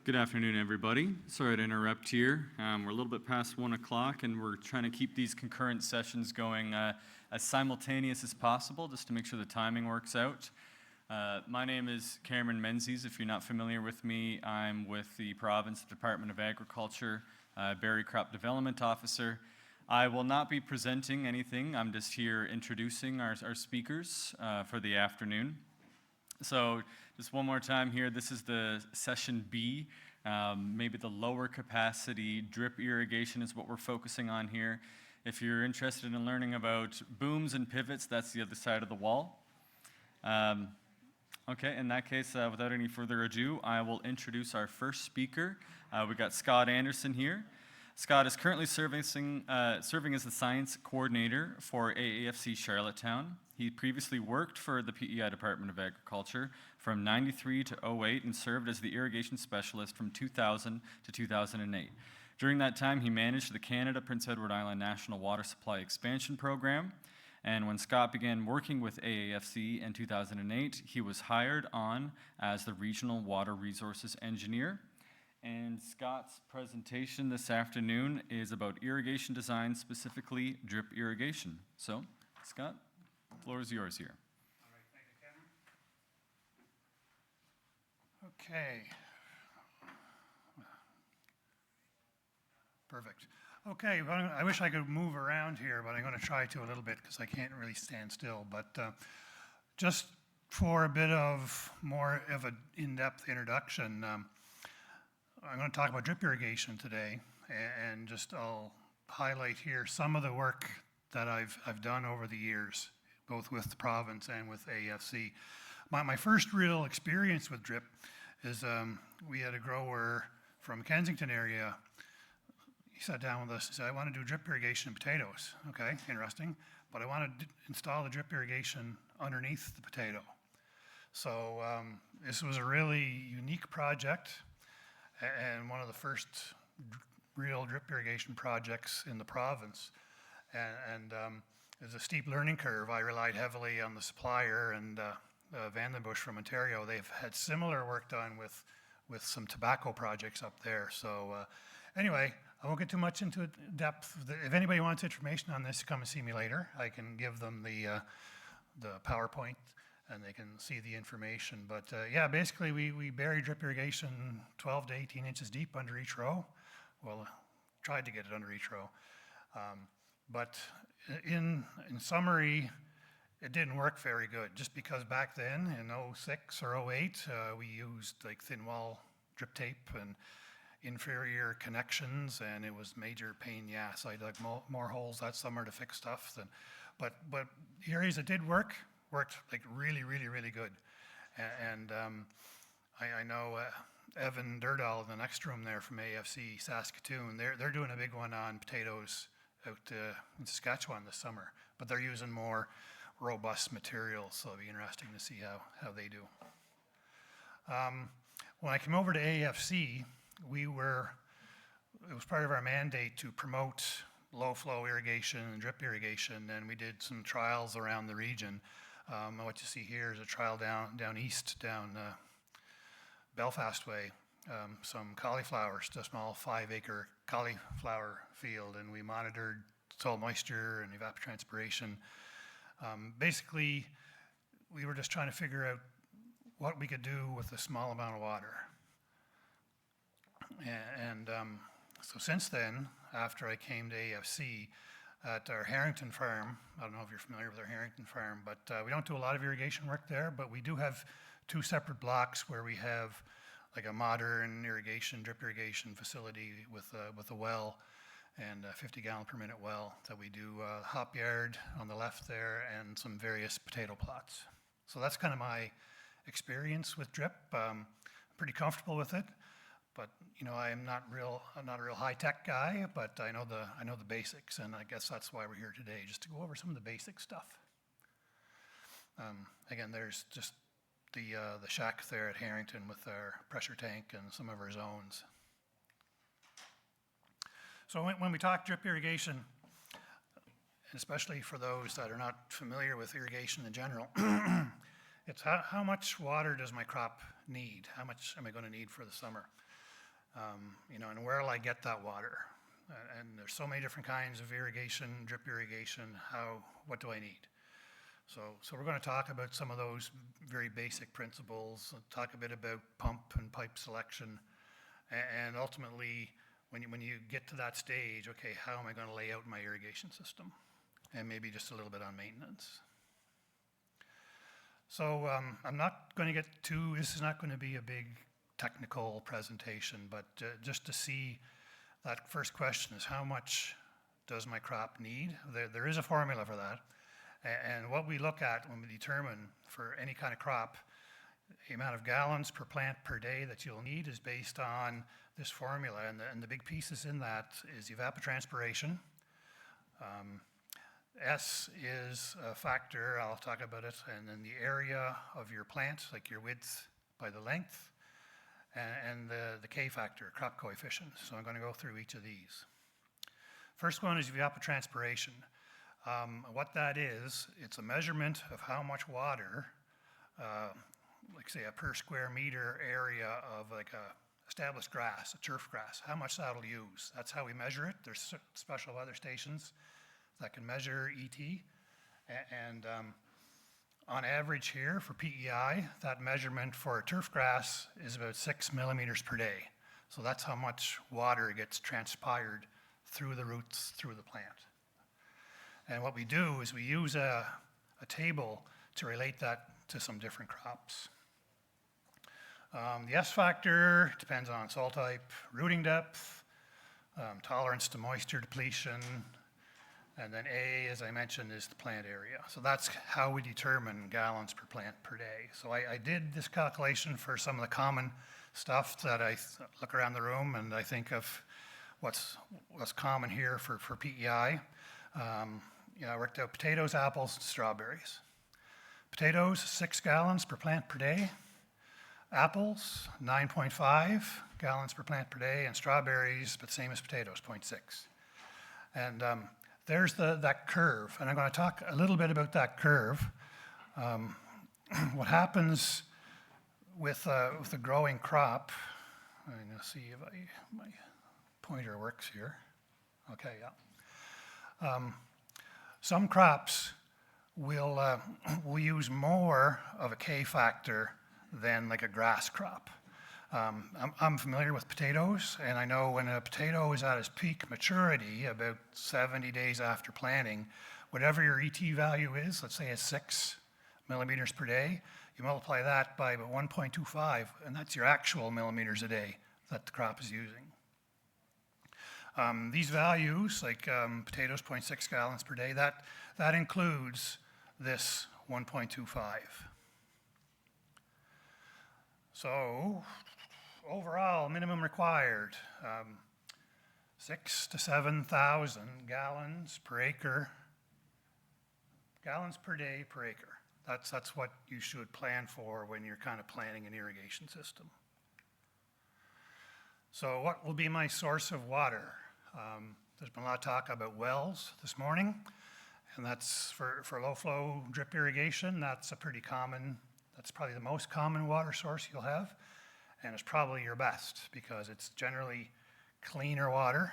Good afternoon, everybody. Sorry to interrupt here. We're a little bit past 1 o'clock, and we're trying to keep these concurrent sessions going as simultaneous as possible, just to make sure the timing works out. My name is Cameron Menzies. If you're not familiar with me, I'm with the Province Department of Agriculture, Berry Crop Development Officer. I will not be presenting anything. I'm just here introducing our speakers for the afternoon. So just one more time here, this is the session B, maybe the lower capacity drip irrigation is what we're focusing on here. If you're interested in learning about booms and pivots, that's the other side of the wall. Okay, in that case, without any further ado, I will introduce our first speaker. We've got Scott Anderson here. Scott is currently serving as the science coordinator for AAFC Charlottetown. He previously worked for the PEI Department of Agriculture from 93 to 08 and served as the irrigation specialist from 2000 to 2008. During that time, he managed the Canada Prince Edward Island National Water Supply Expansion Program. And when Scott began working with AAFC in 2008, he was hired on as the Regional Water Resources Engineer. And Scott's presentation this afternoon is about irrigation design, specifically drip irrigation. So, Scott, the floor is yours here. All right, thank you, Cameron. Okay. Perfect. Okay, well, I wish I could move around here, but I'm going to try to a little bit because I can't really stand still. But just for a bit of more of an in-depth introduction, I'm going to talk about drip irrigation today, and just I'll highlight here some of the work that I've done over the years, both with the province and with AAFC. My first real experience with drip is we had a grower from Kensington area. He sat down with us and said, I want to do drip irrigation in potatoes. Okay, interesting, but I want to install the drip irrigation underneath the potato. So this was a really unique project, and one of the first real drip irrigation projects in the province. And there's a steep learning curve. I relied heavily on the supplier, and Vandenbush from Ontario. They've had similar work done with some tobacco projects up there. So anyway, I won't get too much into depth. If anybody wants information on this, come and see me later. I can give them the PowerPoint, and they can see the information. But yeah, basically we bury drip irrigation 12 to 18 inches deep under each row. Well, tried to get it under each row. But in summary, it didn't work very good, just because back then in 06 or 08, we used like thin wall drip tape and inferior connections, and it was major pain in the ass. I dug more holes that summer to fix stuff. But the areas that did worked like really, really, really good. And I know Evan Durdall in the next room there from AAFC Saskatoon, they're doing a big one on potatoes out in Saskatchewan this summer, but they're using more robust materials, so it'll be interesting to see how they do. When I came over to AAFC, it was part of our mandate to promote low flow irrigation and drip irrigation, and we did some trials around the region. What you see here is a trial down east, down Belfast way, some cauliflowers, a small 5-acre cauliflower field, and we monitored soil moisture and evapotranspiration. Basically, we were just trying to figure out what we could do with a small amount of water. And so since then, after I came to AAFC, at our Harrington farm, I don't know if you're familiar with our Harrington farm, but we don't do a lot of irrigation work there, but we do have 2 separate blocks where we have like a modern drip irrigation facility with a well and a 50-gallon per minute well that we do hop yard on the left there and some various potato plots. So that's kind of my experience with drip. I'm pretty comfortable with it, but you know, I'm not a real high-tech guy, but I know the basics, and I guess that's why we're here today, just to go over some of the basic stuff. Again, there's just the shack there at Harrington with our pressure tank and some of our zones. So when we talk drip irrigation, especially for those that are not familiar with irrigation in general, it's how much water does my crop need? How much am I going to need for the summer? And where will I get that water? And there's so many different kinds of irrigation, drip irrigation, what do I need? So we're going to talk about some of those very basic principles, talk a bit about pump and pipe selection, and ultimately, when you get to that stage, okay, how am I going to lay out my irrigation system? And maybe just a little bit on maintenance. So I'm not going to get this is not going to be a big technical presentation, but just to see that first question is how much does my crop need? There is a formula for that. And what we look at when we determine for any kind of crop, the amount of gallons per plant per day that you'll need is based on this formula. And the big pieces in that is evapotranspiration. S is a factor, I'll talk about it, and then the area of your plant, like your width by the length, and the K factor, crop coefficient. So I'm going to go through each of these. First one is evapotranspiration. What that is, it's a measurement of how much water, like say a per square meter area of like a established grass, a turf grass, how much that'll use. That's how we measure it. There's special weather stations that can measure ET. And on average here for PEI, that measurement for a turf grass is about 6 millimeters per day. So that's how much water gets transpired through the roots, through the plant. And what we do is we use a table to relate that to some different crops. The S factor depends on soil type, rooting depth, tolerance to moisture depletion, and then A, as I mentioned, is the plant area. So that's how we determine gallons per plant per day. So I did this calculation for some of the common stuff that I look around the room and I think of what's common here for PEI. I worked out potatoes, apples, and strawberries. Potatoes, 6 gallons per plant per day. Apples, 9.5 gallons per plant per day, and strawberries, but same as potatoes, 0.6. And there's that curve, and I'm going to talk a little bit about that curve. What happens with a growing crop, I'm going to see if my pointer works here. Okay, yeah. Some crops will use more of a K factor than like a grass crop. I'm familiar with potatoes, and I know when a potato is at its peak maturity, about 70 days after planting, whatever your ET value is, let's say it's 6 millimeters per day, you multiply that by about 1.25, and that's your actual millimeters a day that the crop is using. These values, like potatoes, 0.6 gallons per day, that includes this 1.25. So overall, minimum required, 6,000 to 7,000 gallons per acre, gallons per day per acre. That's what you should plan for when you're kind of planning an irrigation system. So what will be my source of water? There's been a lot of talk about wells this morning, and that's for low flow drip irrigation. That's probably the most common water source you'll have, and it's probably your best because it's generally cleaner water.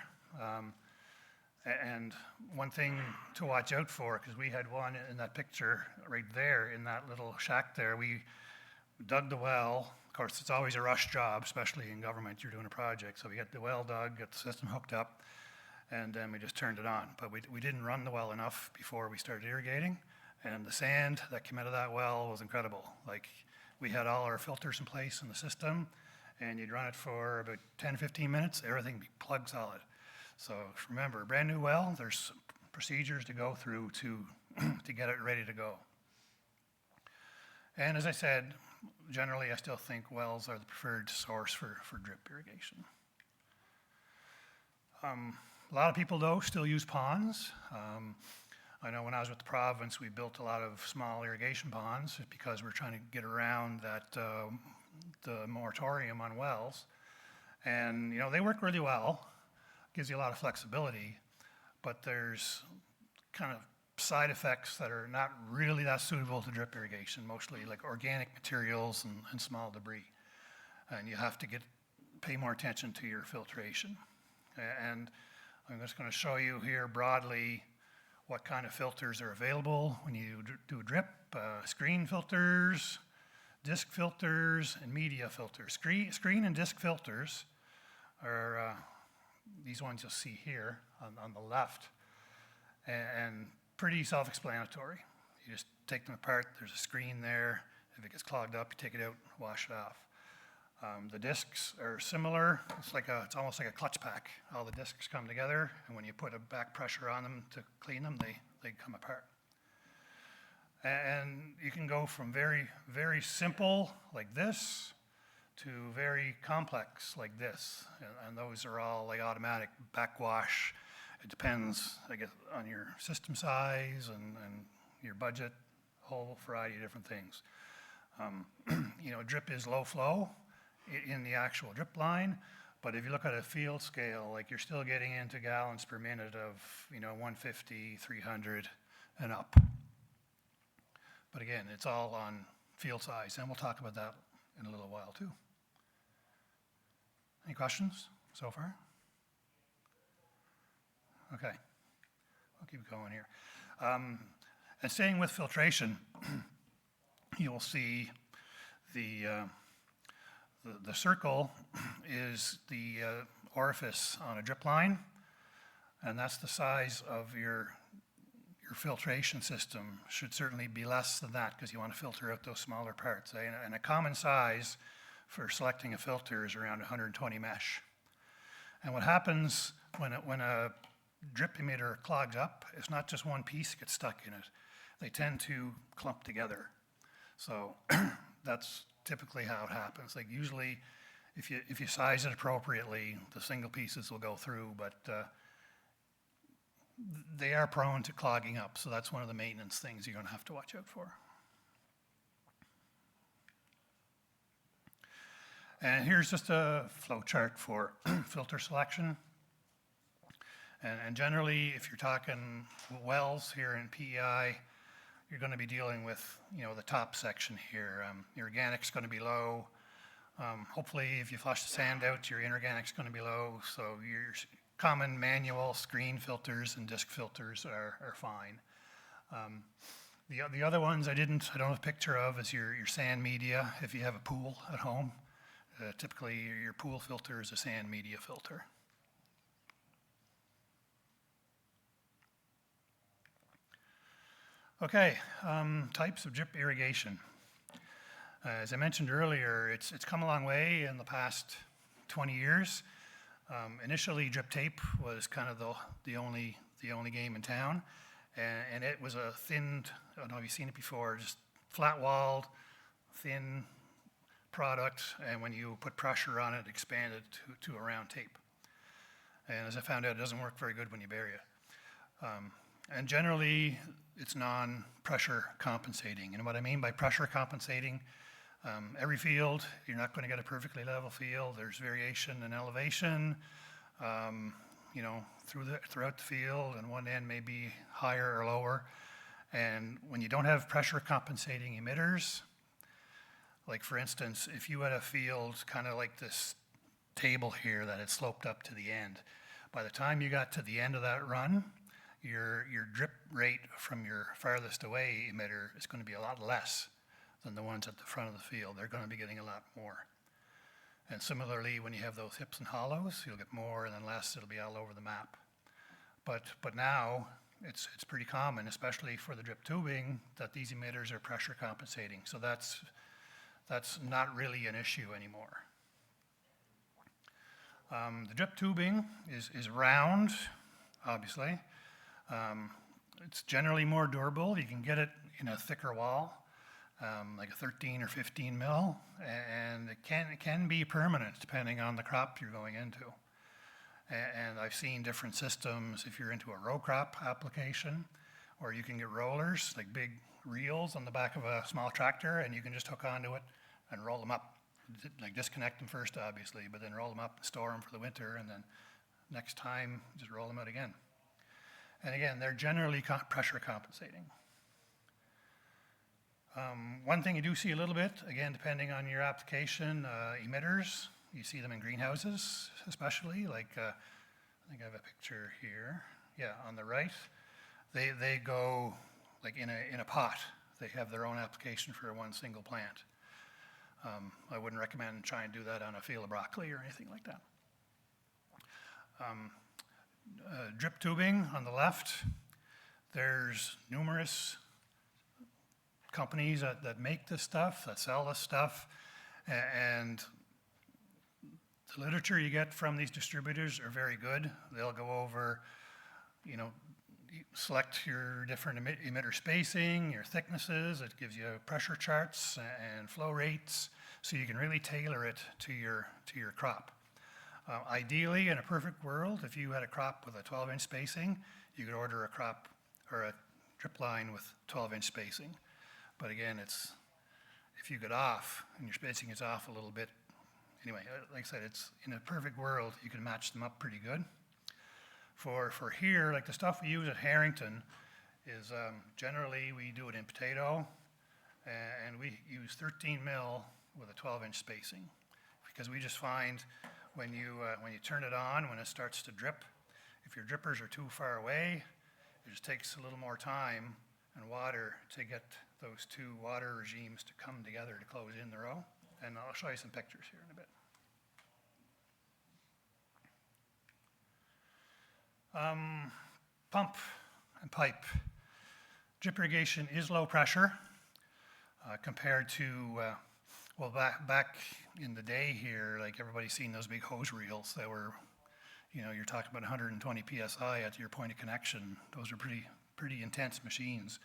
And one thing to watch out for, because we had one in that picture right there in that little shack there, we dug the well. Of course, it's always a rush job, especially in government, you're doing a project. So we got the well dug, got the system hooked up, and then we just turned it on. But we didn't run the well enough before we started irrigating, and the sand that came out of that well was incredible. Like, we had all our filters in place in the system, and you'd run it for about 10, 15 minutes, everything would be plug solid. So remember, brand new well, there's procedures to go through to get it ready to go. And as I said, generally I still think wells are the preferred source for drip irrigation. A lot of people though still use ponds. I know when I was with the province, we built a lot of small irrigation ponds because we're trying to get around that the moratorium on wells. And they work really well. Gives you a lot of flexibility, but there's kind of side effects that are not really that suitable to drip irrigation, mostly like organic materials and small debris. And you have to get pay more attention to your filtration. And I'm just going to show you here broadly what kind of filters are available when you do a drip. Screen filters, disc filters, and media filters. Screen and disc filters are these ones you'll see here on the left, and pretty self-explanatory. You just take them apart, there's a screen there. If it gets clogged up, you take it out, wash it off. The discs are similar. It's almost like a clutch pack. All the discs come together, and when you put a back pressure on them to clean them, they come apart. And you can go from very, very simple, like this, to very complex, like this. And those are all like automatic backwash. It depends, I guess, on your system size and your budget, a whole variety of different things. You know, drip is low flow in the actual drip line, but if you look at a field scale, like you're still getting into gallons per minute of, you know, 150, 300 and up. But again, it's all on field size, and we'll talk about that in a little while too. Any questions so far? Okay, I'll keep going here. And staying with filtration, you'll see the circle is the orifice on a drip line, and that's the size of your filtration system. Should certainly be less than that because you want to filter out those smaller parts. And a common size for selecting a filter is around 120 mesh. And what happens when a drip emitter clogs up, it's not just one piece gets stuck in it. They tend to clump together. So that's typically how it happens. Like usually, if you size it appropriately, the single pieces will go through, but they are prone to clogging up. So that's one of the maintenance things you're going to have to watch out for. And here's just a flow chart for filter selection. And generally, if you're talking wells here in PEI, you're going to be dealing with, you know, the top section here. Your organic's going to be low. Hopefully, if you flush the sand out, your inorganic's going to be low. So your common manual screen filters and disc filters are fine. The other ones I don't have a picture of is your sand media. If you have a pool at home, typically your pool filter is a sand media filter. Okay, types of drip irrigation. As I mentioned earlier, it's come a long way in the past 20 years. Initially, drip tape was kind of the only game in town, and it was a thin, I don't know if you've seen it before, just flat-walled, thin product, and when you put pressure on it, it expanded to a round tape. And as I found out, it doesn't work very good when you bury it. And generally, it's non-pressure compensating. And what I mean by pressure compensating, every field, you're not going to get a perfectly level field. There's variation in elevation, you know, throughout the field, and one end may be higher or lower. And when you don't have pressure compensating emitters, like for instance, if you had a field kind of like this table here that had sloped up to the end, by the time you got to the end of that run, your drip rate from your farthest away emitter is going to be a lot less than the ones at the front of the field. They're going to be getting a lot more. And similarly, when you have those hips and hollows, you'll get more, and then less, it'll be all over the map. But now, it's pretty common, especially for the drip tubing, that these emitters are pressure compensating. So that's not really an issue anymore. The drip tubing is round, obviously. It's generally more durable. You can get it in a thicker wall, like a 13 or 15 mil, and it can be permanent depending on the crop you're going into. And I've seen different systems if you're into a row crop application, or you can get rollers, like big reels on the back of a small tractor, and you can just hook onto it and roll them up. Like disconnect them first, obviously, but then roll them up and store them for the winter, and then next time, just roll them out again. And again, they're generally pressure compensating. One thing you do see a little bit, again, depending on your application, emitters. You see them in greenhouses, especially, like, I think I have a picture here. Yeah, on the right. They go like in a pot. They have their own application for one single plant. I wouldn't recommend trying to do that on a field of broccoli or anything like that. Drip tubing on the left. There's numerous companies that make this stuff, that sell this stuff, and the literature you get from these distributors are very good. They'll go over, you know, select your different emitter spacing, your thicknesses. It gives you pressure charts and flow rates, so you can really tailor it to your crop. Ideally, in a perfect world, if you had a crop with a 12-inch spacing, you could order a crop or a drip line with 12-inch spacing. But again, it's if you get off and your spacing is off a little bit. Anyway, like I said, it's in a perfect world, you can match them up pretty good. For here, like the stuff we use at Harrington is generally we do it in potato, and we use 13 mil with a 12-inch spacing, because we just find when you turn it on, when it starts to drip, if your drippers are too far away, it just takes a little more time and water to get those two water regimes to come together to close in the row. And I'll show you some pictures here in a bit. Pump and pipe. Drip irrigation is low pressure compared to, well, back in the day here, like everybody's seen those big hose reels that were, you know, you're talking about 120 PSI at your point of connection. Those are pretty intense machines.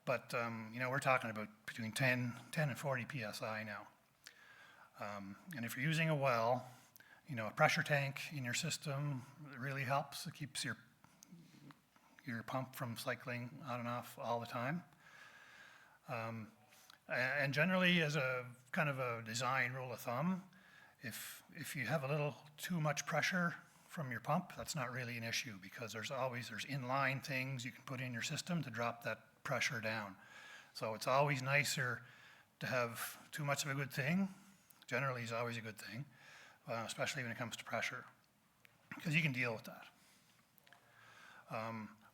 But, you know, we're talking about between 10 and 40 PSI now. And if you're using a well, you know, a pressure tank in your system really helps. It keeps your pump from cycling on and off all the time. And generally, as a kind of a design rule of thumb, if you have a little too much pressure from your pump, that's not really an issue, because there's inline things you can put in your system to drop that pressure down. So it's always nicer to have too much of a good thing. Generally is always a good thing, especially when it comes to pressure, because you can deal with that.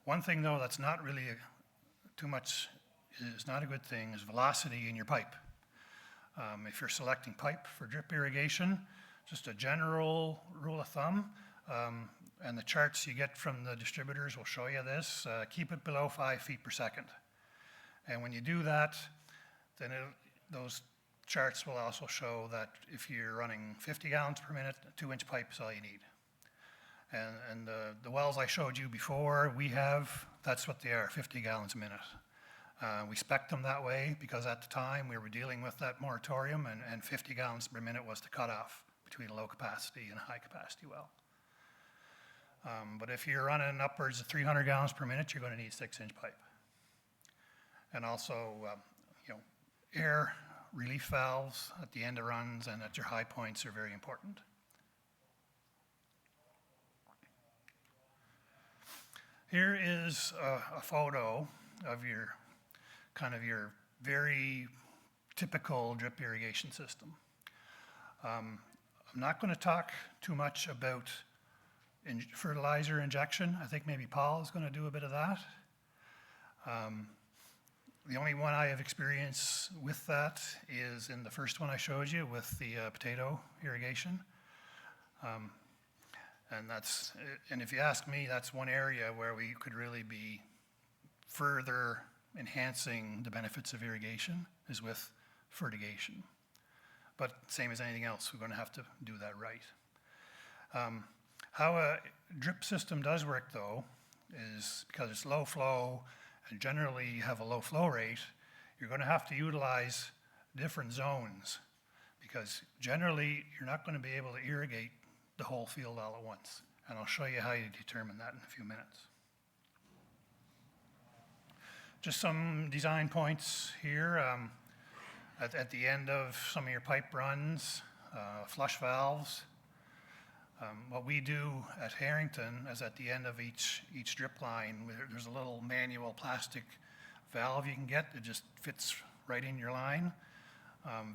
One thing though that's not really too much, is not a good thing, is velocity in your pipe. If you're selecting pipe for drip irrigation, just a general rule of thumb, and the charts you get from the distributors will show you this, keep it below 5 feet per second. And when you do that, then those charts will also show that if you're running 50 gallons per minute, a 2-inch pipe is all you need. And the wells I showed you before, that's what they are, 50 gallons a minute. We spec'd them that way because at the time we were dealing with that moratorium, and 50 gallons per minute was the cutoff between a low capacity and a high capacity well. But if you're running upwards of 300 gallons per minute, you're going to need 6-inch pipe. And also, you know, air relief valves at the end of runs and at your high points are very important. Here is a photo of your your very typical drip irrigation system. I'm not going to talk too much about fertilizer injection. I think maybe Paul is going to do a bit of that. The only one I have experience with that is in the first one I showed you with the potato irrigation. And if you ask me, that's one area where we could really be further enhancing the benefits of irrigation, is with fertigation. But same as anything else, we're going to have to do that right. How a drip system does work though, is because it's low flow and generally you have a low flow rate, you're going to have to utilize different zones, because generally you're not going to be able to irrigate the whole field all at once. And I'll show you how you determine that in a few minutes. Just some design points here. At the end of some of your pipe runs, flush valves. What we do at Harrington is at the end of each drip line, there's a little manual plastic valve you can get. It just fits right in your line.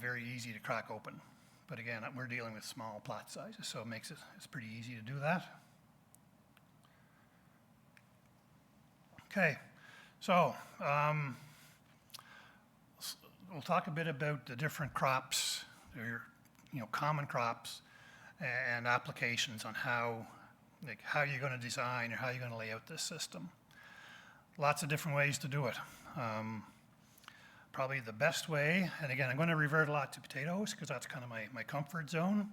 Very easy to crack open. But again, we're dealing with small plot sizes, so it makes it's pretty easy to do that. Okay, so we'll talk a bit about the different crops, or common crops, and applications on how you're going to design or how you're going to lay out this system. Lots of different ways to do it. Probably the best way, and again, I'm going to revert a lot to potatoes because that's kind of my comfort zone.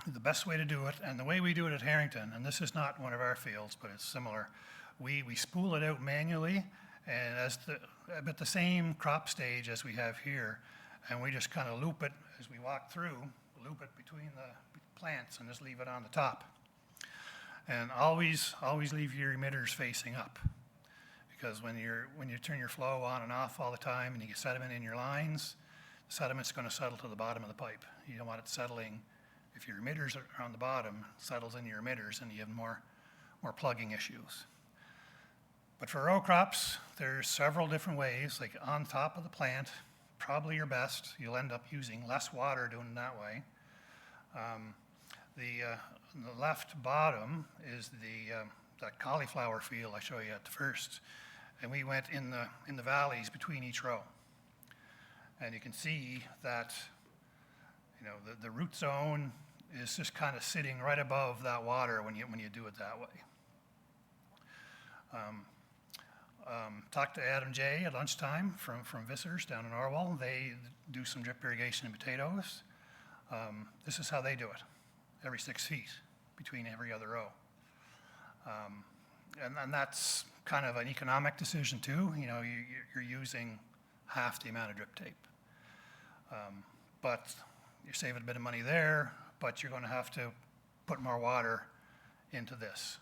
The best way to do it, and the way we do it at Harrington, and this is not one of our fields, but it's similar, we spool it out manually, and at the same crop stage as we have here, and we just kind of loop it as we walk through, loop it between the plants and just leave it on the top. And always leave your emitters facing up, because when you turn your flow on and off all the time and you get sediment in your lines, the sediment's going to settle to the bottom of the pipe. You don't want it settling. If your emitters are on the bottom, it settles into your emitters and you have more plugging issues. But for row crops, there's several different ways, like on top of the plant, probably your best. You'll end up using less water doing it that way. The left bottom is that cauliflower field I showed you at the first. And we went in the valleys between each row. And you can see that the root zone is just kind of sitting right above that water when you do it that way. Talked to Adam J. at lunchtime from Vissers down in Orwell. They do some drip irrigation in potatoes. This is how they do it, every 6 feet between every other row. And that's kind of an economic decision too. You're using half the amount of drip tape. But you're saving a bit of money there, but you're going to have to put more water into this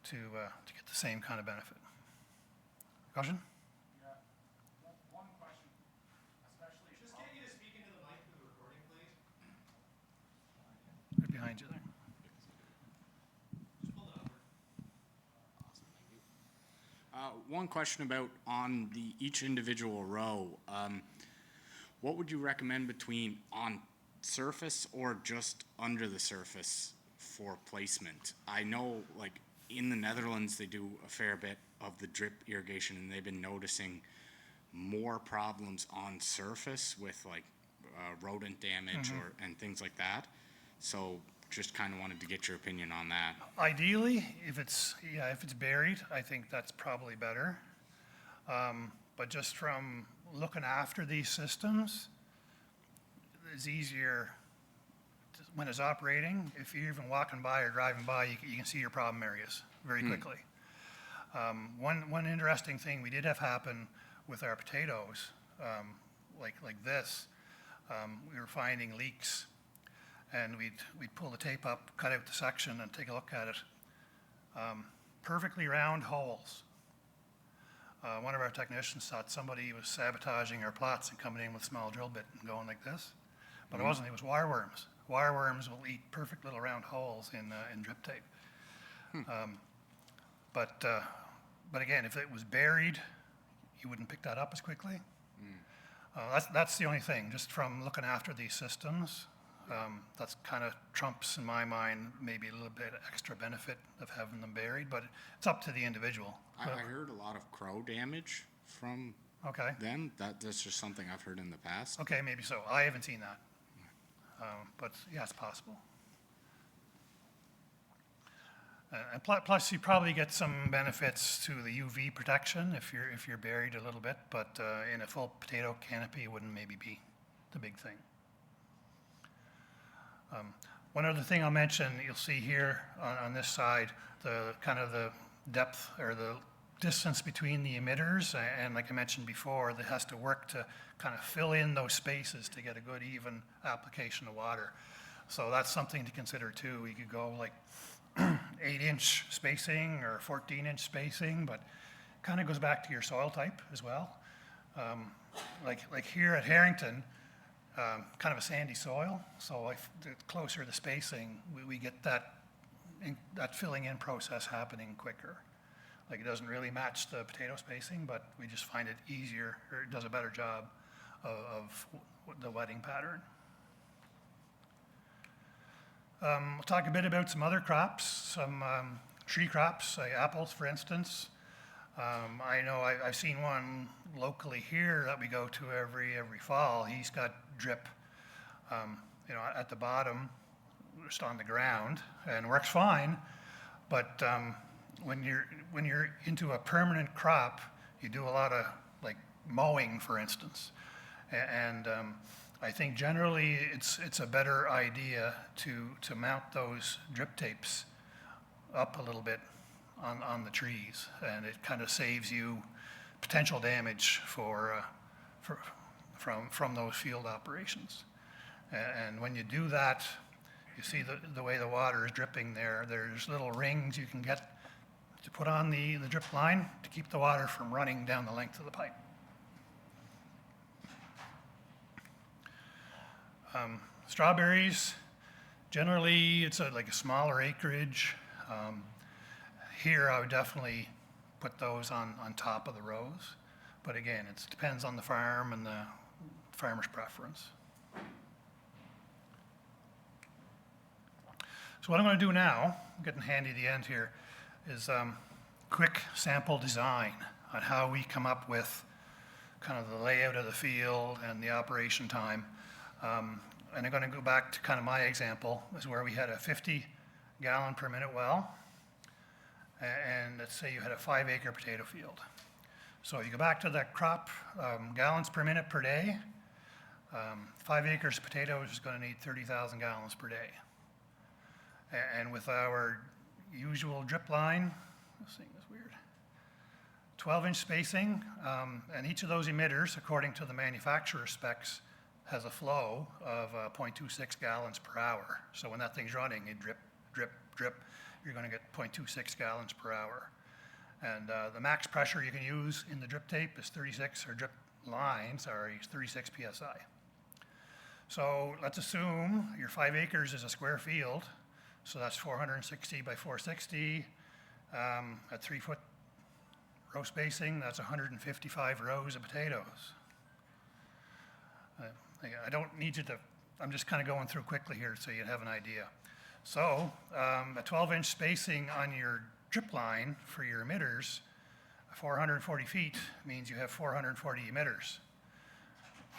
to get the same kind of benefit. Question? Yeah. One question, especially. Just get you to speak into the mic for the recording, please. Right behind you there. Just pull it over. Awesome, thank you. One question about on each individual row. What would you recommend between on surface or just under the surface for placement? I know, like in the Netherlands, they do a fair bit of the drip irrigation, and they've been noticing more problems on surface with like rodent damage and things like that. So just kind of wanted to get your opinion on that. Ideally, if it's buried, I think that's probably better. But just from looking after these systems, it's easier when it's operating. If you're even walking by or driving by, you can see your problem areas very quickly. One interesting thing we did have happen with our potatoes, like this, we were finding leaks, and we'd pull the tape up, cut out the section, and take a look at it. Perfectly round holes. One of our technicians thought somebody was sabotaging our plots and coming in with a small drill bit and going like this, but it wasn't. It was wireworms. Wireworms will eat perfect little round holes in drip tape. But again, if it was buried, you wouldn't pick that up as quickly. That's the only thing, just from looking after these systems. That's kind of trumps, in my mind, maybe a little bit extra benefit of having them buried, but it's up to the individual. I heard a lot of crow damage from them. That's just something I've heard in the past. Okay, maybe so. I haven't seen that. But yeah, it's possible. And plus, you probably get some benefits to the UV protection if you're buried a little bit, but in a full potato canopy, it wouldn't maybe be the big thing. One other thing I'll mention, you'll see here on this side, the kind of the depth or the distance between the emitters, and like I mentioned before, that has to work to kind of fill in those spaces to get a good even application of water. So that's something to consider too. You could go like 8-inch spacing or 14-inch spacing, but kind of goes back to your soil type as well. Like here at Harrington, kind of a sandy soil, so if the closer the spacing, we get that filling in process happening quicker. Like it doesn't really match the potato spacing, but we just find it easier, or it does a better job of the wetting pattern. We'll talk a bit about some other crops, some tree crops, like apples, for instance. I know I've seen one locally here that we go to every fall. He's got drip, at the bottom, just on the ground, and works fine. But when you're into a permanent crop, you do a lot of like mowing, for instance, and I think generally it's a better idea to mount those drip tapes up a little bit on the trees, and it kind of saves you potential damage from those field operations. And when you do that, you see the way the water is dripping there. There's little rings you can get to put on the drip line to keep the water from running down the length of the pipe. Strawberries, generally it's like a smaller acreage. Here I would definitely put those on top of the rows. But again, it depends on the farm and the farmer's preference. So what I'm going to do now, I'm getting handy at the end here, is quick sample design on how we come up with kind of the layout of the field and the operation time. And I'm going to go back to kind of my example, is where we had a 50 gallon per minute well, and let's say you had a 5-acre potato field. So you go back to that crop, gallons per minute per day. 5 acres of potatoes is going to need 30,000 gallons per day. And with our usual drip line, this thing is weird, 12-inch spacing, and each of those emitters, according to the manufacturer specs, has a flow of 0.26 gallons per hour. So when that thing's running, it drip, drip, drip, you're going to get 0.26 gallons per hour. And the max pressure you can use in the drip tape is 36, or drip lines are 36 PSI. So let's assume your 5 acres is a square field. So that's 460 by 460 at 3-foot row spacing. That's 155 rows of potatoes. I don't need you to, I'm just kind of going through quickly here so you have an idea. So a 12-inch spacing on your drip line for your emitters, 440 feet means you have 440 emitters,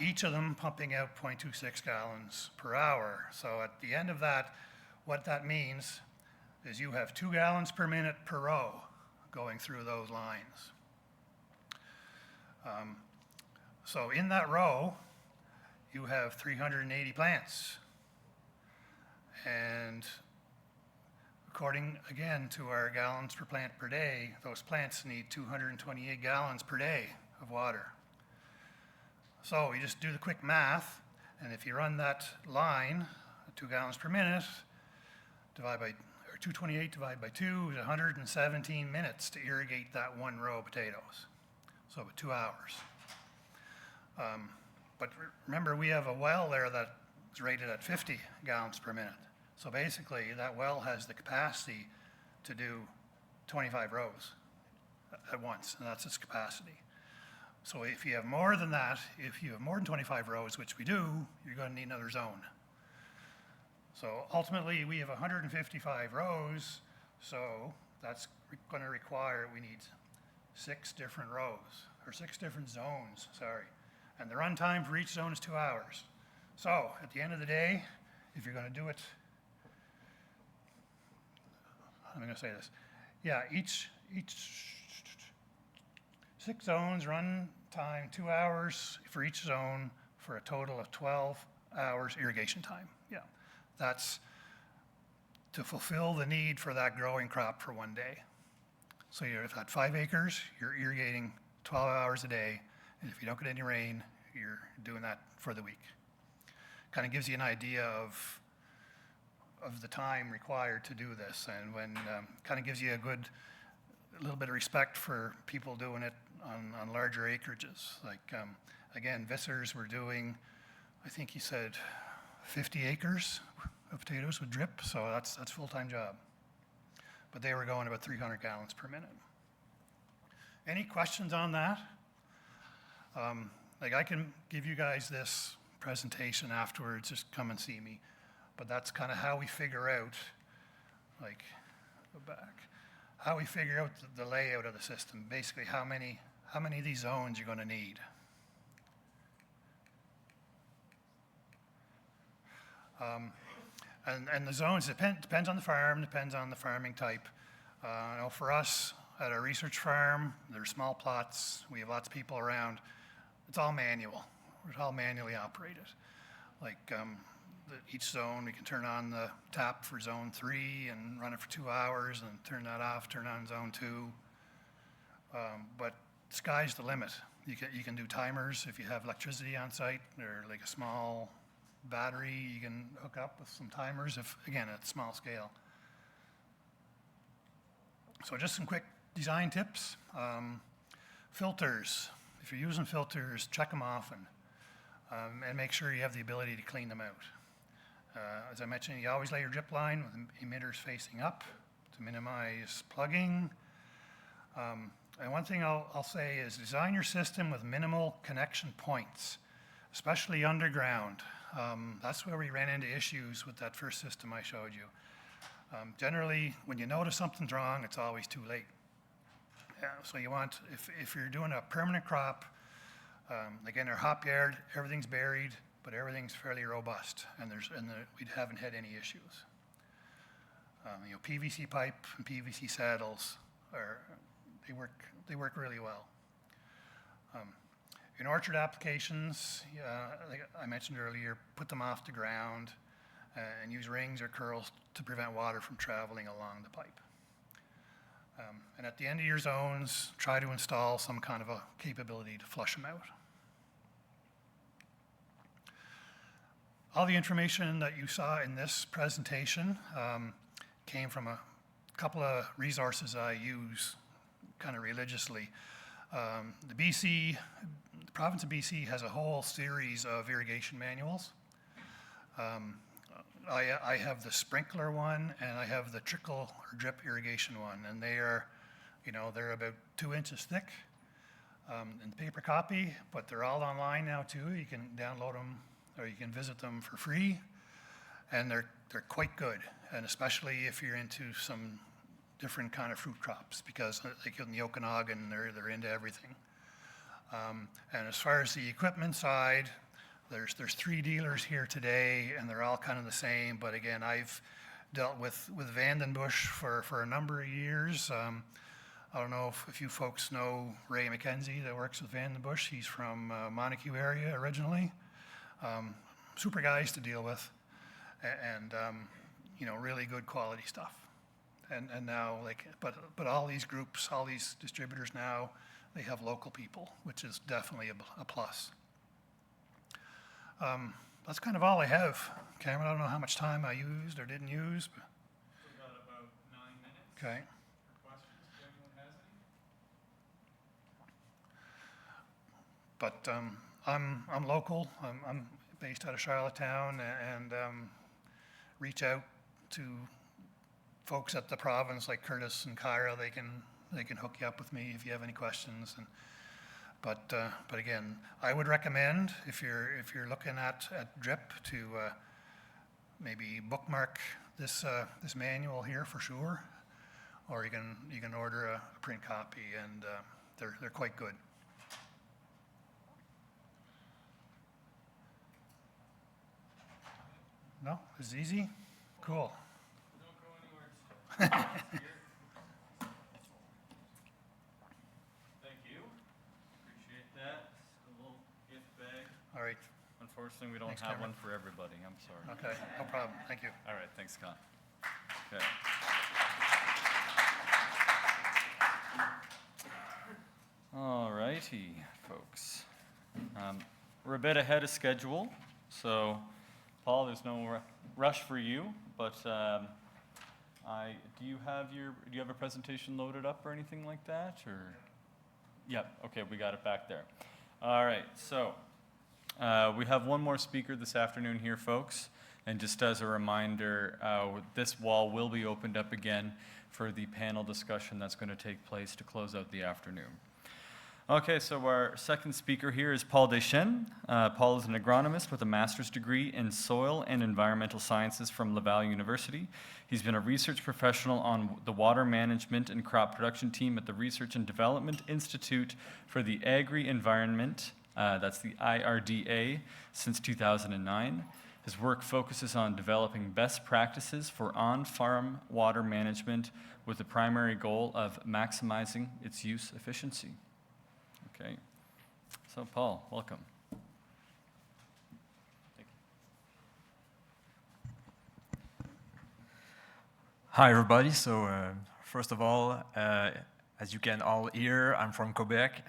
each of them pumping out 0.26 gallons per hour. So at the end of that, what that means is you have 2 gallons per minute per row going through those lines. So in that row, you have 380 plants. And according, again, to our gallons per plant per day, those plants need 228 gallons per day of water. So you just do the quick math, and if you run that line, 2 gallons per minute, divide by, or 228 divided by 2 is 117 minutes to irrigate that one row of potatoes. So about 2 hours. But remember, we have a well there that's rated at 50 gallons per minute. So basically, that well has the capacity to do 25 rows at once, and that's its capacity. So if you have more than that, if you have more than 25 rows, which we do, you're going to need another zone. So ultimately, we have 155 rows, so that's going to require, we need 6 different rows, or 6 different zones, sorry. And the run time for each zone is 2 hours. So at the end of the day, if you're going to do it, I'm going to say this. Yeah, each 6 zones, run time 2 hours for each zone for a total of 12 hours irrigation time. Yeah, that's to fulfill the need for that growing crop for one day. So you're at 5 acres, you're irrigating 12 hours a day, and if you don't get any rain, you're doing that for the week. Kind of gives you an idea of the time required to do this, and when kind of gives you a little bit of respect for people doing it on larger acreages. Like again, Vissers were doing, I think he said 50 acres of potatoes with drip, so that's a full-time job. But they were going about 300 gallons per minute. Any questions on that? Like I can give you guys this presentation afterwards, just come and see me. But that's kind of how we figure out, like, go back, how we figure out the layout of the system. Basically, how many of these zones you're going to need. And the zones depends on the farm, depends on the farming type. You know, for us at our research farm, they're small plots. We have lots of people around. It's all manual. It's all manually operated. Like each zone, we can turn on the tap for zone 3 and run it for 2 hours, and turn that off. Turn on zone 2. But sky's the limit. You can do timers if you have electricity on site, or like a small battery you can hook up with some timers, if, again, at small scale. So just some quick design tips. Filters. If you're using filters, check them often, and make sure you have the ability to clean them out. As I mentioned, you always lay your drip line with emitters facing up to minimize plugging. And one thing I'll say is design your system with minimal connection points, especially underground. That's where we ran into issues with that first system I showed you. Generally, when you notice something's wrong, it's always too late. So you want, if you're doing a permanent crop, again, our hop yard, everything's buried, but everything's fairly robust, and we haven't had any issues. You know, PVC pipe and PVC saddles they work really well. In orchard applications, like I mentioned earlier, put them off the ground and use rings or curls to prevent water from traveling along the pipe. And at the end of your zones, try to install some kind of a capability to flush them out. All the information that you saw in this presentation came from a couple of resources I use kind of religiously. The province of BC has a whole series of irrigation manuals. I have the sprinkler one, and I have the trickle or drip irrigation one, and they're about 2 inches thick in paper copy, but they're all online now too. You can download them, or you can visit them for free, and they're quite good, and especially if you're into some different kind of fruit crops, because like in the Okanagan, they're into everything. And as far as the equipment side, there's 3 dealers here today, and they're all kind of the same. But again, I've dealt with Vandenbush for a number of years. I don't know if you folks know Ray McKenzie that works with Vandenbush. He's from Montague area originally. Super guys to deal with, and you know, really good quality stuff. And now, but all these groups, all these distributors now, they have local people, which is definitely a plus. That's kind of all I have. Cameron, I don't know how much time I used or didn't use. But We've got about 9 minutes. Okay. For questions, if anyone has any. But I'm local. I'm based out of Charlottetown, and reach out to folks at the province like Curtis and Kyra. They can hook you up with me if you have any questions. But again, I would recommend if you're looking at drip to maybe bookmark this manual here for sure, or you can order a print copy, and they're quite good. No, it's easy. Cool. Don't go anywhere. Thank you. Appreciate that. A little gift bag. All right. Unfortunately, we don't Thanks, have Cameron. one for everybody. I'm sorry. Okay. No problem. Thank you. All right, thanks, Scott. Okay. All righty, folks. We're a bit ahead of schedule, so Paul, there's no rush for you, but do you have a presentation loaded up or anything like that, or? Yep. Okay, we got it back there. All right, so we have one more speaker this afternoon here, folks. And just as a reminder, this wall will be opened up again for the panel discussion that's going to take place to close out the afternoon. Okay, so our second speaker here is Paul Deschenes. Paul is an agronomist with a master's degree in soil and environmental sciences from Laval University. He's been a research professional on the water management and crop production team at the Research and Development Institute for the Agri-Environment, that's the IRDA, since 2009. His work focuses on developing best practices for on-farm water management with the primary goal of maximizing its use efficiency. Okay, so Paul, welcome. Hi, everybody. So, first of all, as you can all hear, I'm from Quebec.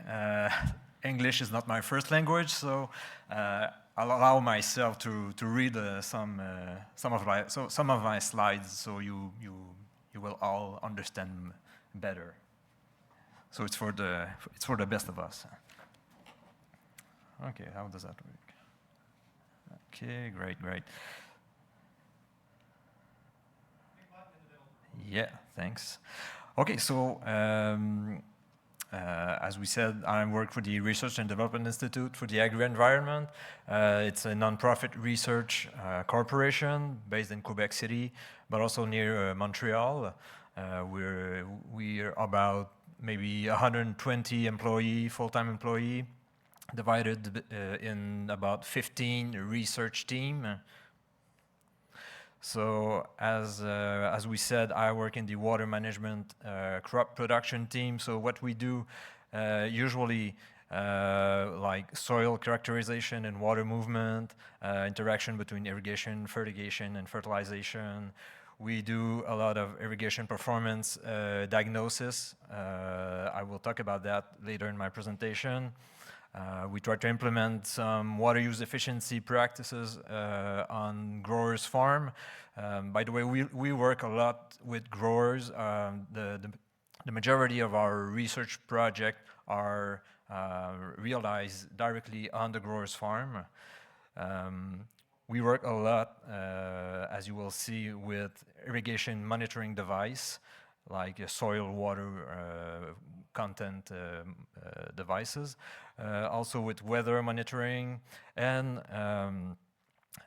English is not my first language, so I'll allow myself to read some of my slides, so you will all understand better. So it's for the best of us. Okay, how does that work? Okay, great. Yeah, thanks. Okay, so as we said, I work for the Research and Development Institute for the Agri-Environment. It's a non-profit research corporation based in Quebec City, but also near Montreal. We're about maybe 120 full-time employee, divided in about 15 research team. So as we said, I work in the water management crop production team. So what we do usually like soil characterization and water movement, interaction between irrigation, fertigation, and fertilization. We do a lot of irrigation performance diagnosis. I will talk about that later in my presentation. We try to implement some water use efficiency practices on growers' farm. By the way, we work a lot with growers. The majority of our research projects are realized directly on the growers' farm. We work a lot, as you will see, with irrigation monitoring device, like soil water content devices, also with weather monitoring, and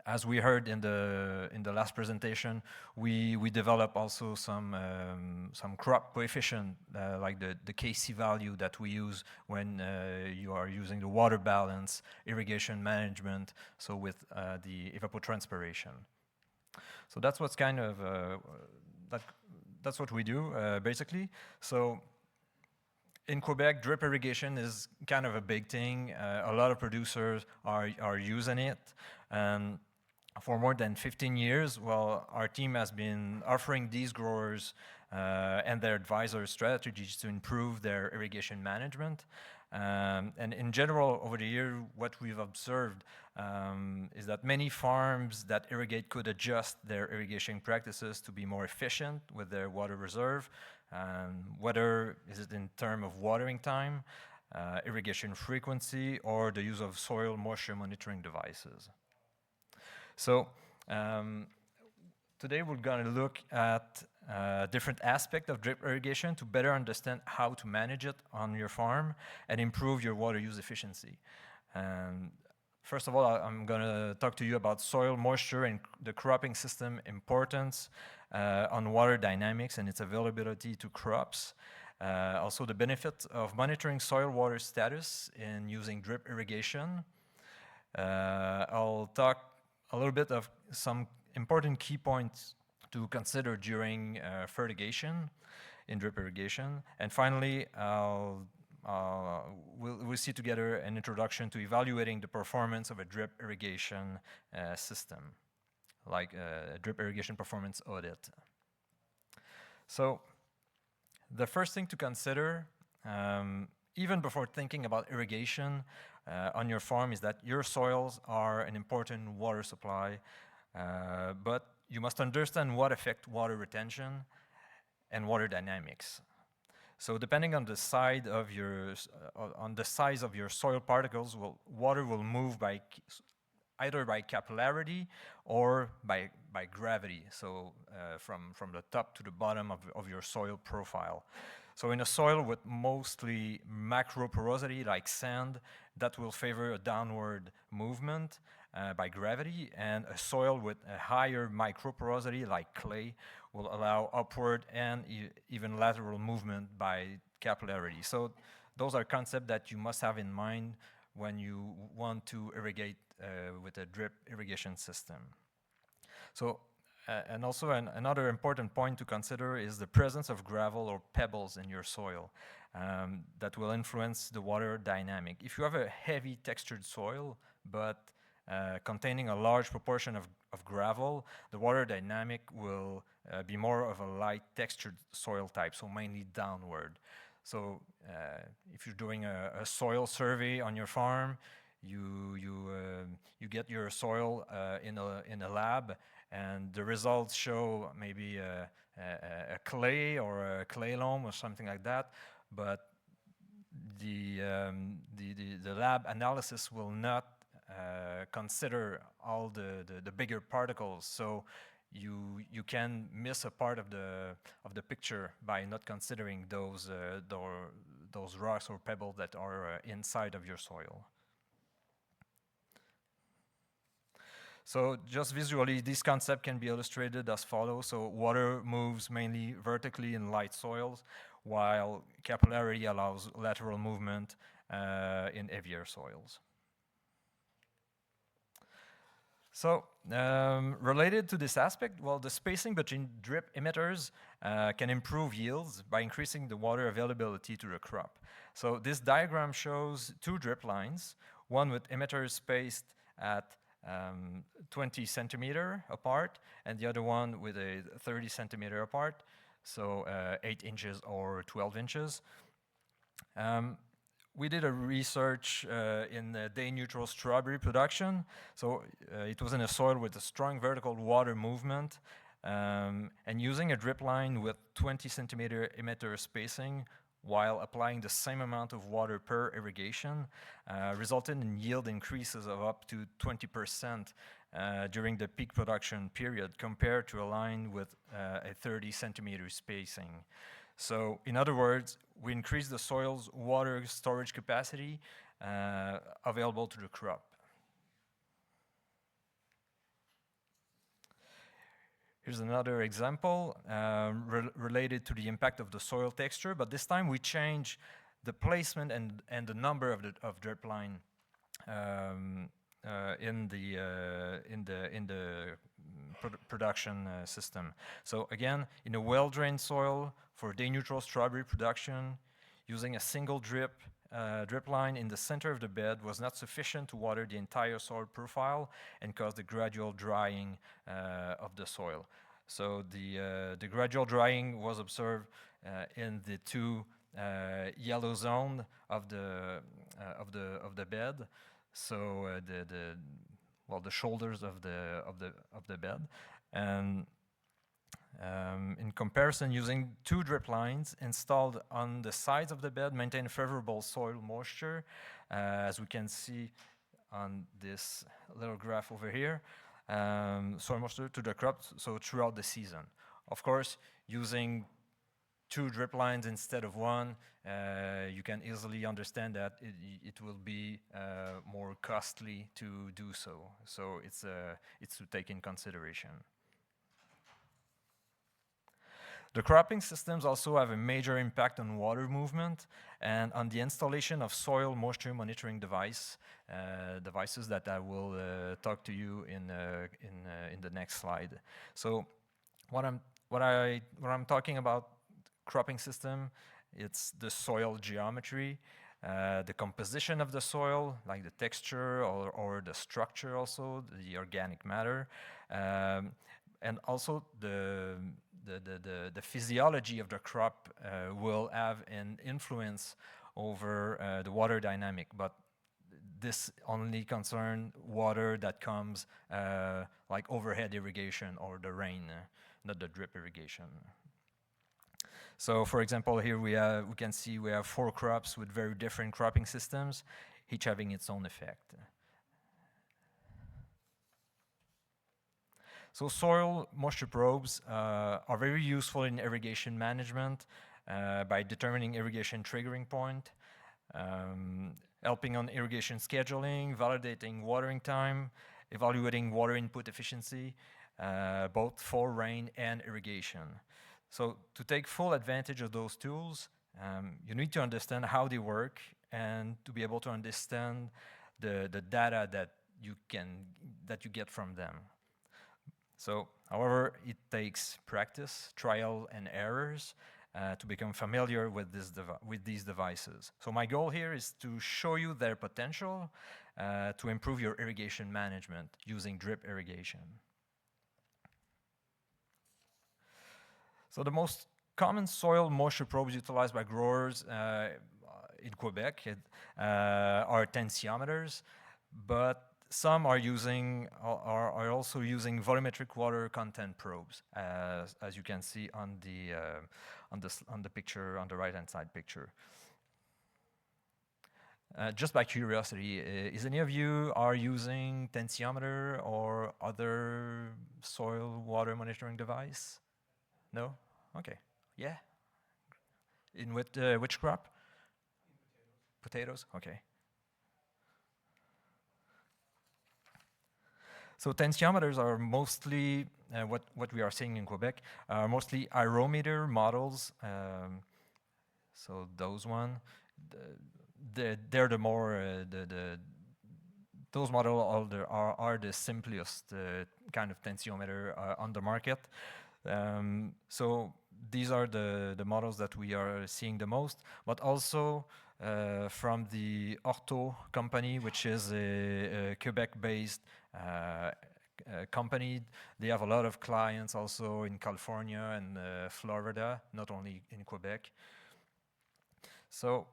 as we heard in the last presentation, we develop also some crop coefficient, like the KC value that we use when you are using the water balance, irrigation management, so with the evapotranspiration. So that's what's kind of that's what we do basically. So in Quebec, drip irrigation is kind of a big thing. A lot of producers are using it. And for more than 15 years, well, our team has been offering these growers and their advisors strategies to improve their irrigation management. And in general, over the year, what we've observed is that many farms that irrigate could adjust their irrigation practices to be more efficient with their water reserve, whether is it in terms of watering time, irrigation frequency, or the use of soil moisture monitoring devices. So today we're going to look at different aspects of drip irrigation to better understand how to manage it on your farm and improve your water use efficiency. First of all, I'm going to talk to you about soil moisture and the cropping system importance on water dynamics and its availability to crops. Also the benefit of monitoring soil water status in using drip irrigation. I'll talk a little bit of some important key points to consider during fertigation in drip irrigation. And finally, we'll see together an introduction to evaluating the performance of a drip irrigation system, like a drip irrigation performance audit. So the first thing to consider, even before thinking about irrigation on your farm, is that your soils are an important water supply, but you must understand what affects water retention and water dynamics. So depending on the size of your soil particles, water will move either by capillarity or by gravity, so from the top to the bottom of your soil profile. So in a soil with mostly macro porosity like sand, that will favor a downward movement by gravity, and a soil with a higher micro porosity like clay will allow upward and even lateral movement by capillarity. So those are concepts that you must have in mind when you want to irrigate with a drip irrigation system. So, and also another important point to consider is the presence of gravel or pebbles in your soil that will influence the water dynamic. If you have a heavy textured soil, but containing a large proportion of gravel, the water dynamic will be more of a light textured soil type, so mainly downward. So if you're doing a soil survey on your farm, you get your soil in a lab, and the results show maybe a clay or a clay loam or something like that, but the lab analysis will not consider all the bigger particles. So you can miss a part of the picture by not considering those rocks or pebbles that are inside of your soil. So just visually, this concept can be illustrated as follows. So water moves mainly vertically in light soils, while capillarity allows lateral movement in heavier soils. So related to this aspect, well, the spacing between drip emitters can improve yields by increasing the water availability to the crop. So this diagram shows two drip lines, one with emitters spaced at 20 centimeter apart, and the other one with a 30 centimeter apart, so 8 inches or 12 inches. We did a research in day-neutral strawberry production. So it was in a soil with a strong vertical water movement, and using a drip line with 20 centimeter emitter spacing while applying the same amount of water per irrigation resulted in yield increases of up to 20% during the peak production period compared to a line with a 30 centimeter spacing. So in other words, we increase the soil's water storage capacity available to the crop. Here's another example related to the impact of the soil texture, but this time we change the placement and the number of drip line in the production system. So again, in a well-drained soil for day-neutral strawberry production, using a single drip line in the center of the bed was not sufficient to water the entire soil profile and caused the gradual drying of the soil. So the gradual drying was observed in the two yellow zone of the bed. So the shoulders of the bed, and in comparison, using two drip lines installed on the sides of the bed maintain favorable soil moisture, as we can see on this little graph over here. Soil moisture to the crops, so throughout the season. Of course, using two drip lines instead of one, you can easily understand that it will be more costly to do so. So it's to take in consideration. The cropping systems also have a major impact on water movement and on the installation of soil moisture monitoring devices that I will talk to you in the next slide. So what I'm talking about cropping system, it's the soil geometry, the composition of the soil, like the texture or the structure also, the organic matter, and also the physiology of the crop will have an influence over the water dynamic, but this only concerns water that comes like overhead irrigation or the rain, not the drip irrigation. So for example, here we can see we have 4 crops with very different cropping systems, each having its own effect. So soil moisture probes are very useful in irrigation management by determining irrigation triggering point, helping on irrigation scheduling, validating watering time, evaluating water input efficiency, both for rain and irrigation. So to take full advantage of those tools, you need to understand how they work and to be able to understand the data that you get from them. So, however, it takes practice, trial and errors to become familiar with these devices. So my goal here is to show you their potential to improve your irrigation management using drip irrigation. So the most common soil moisture probes utilized by growers in Quebec are tensiometers, but some are also using volumetric water content probes, as you can see on the picture, on the right-hand side picture. Just by curiosity, is any of you are using tensiometer or other soil water monitoring device? No? Okay. Yeah. In which crop? In potatoes. Potatoes? Okay. So tensiometers are mostly, what we are seeing in Quebec, are mostly irometer models. So those one, they're the more, those models are the simplest kind of tensiometer on the market. So these are the models that we are seeing the most, but also from the Orto company, which is a Quebec-based company. They have a lot of clients also in California and Florida, not only in Quebec. So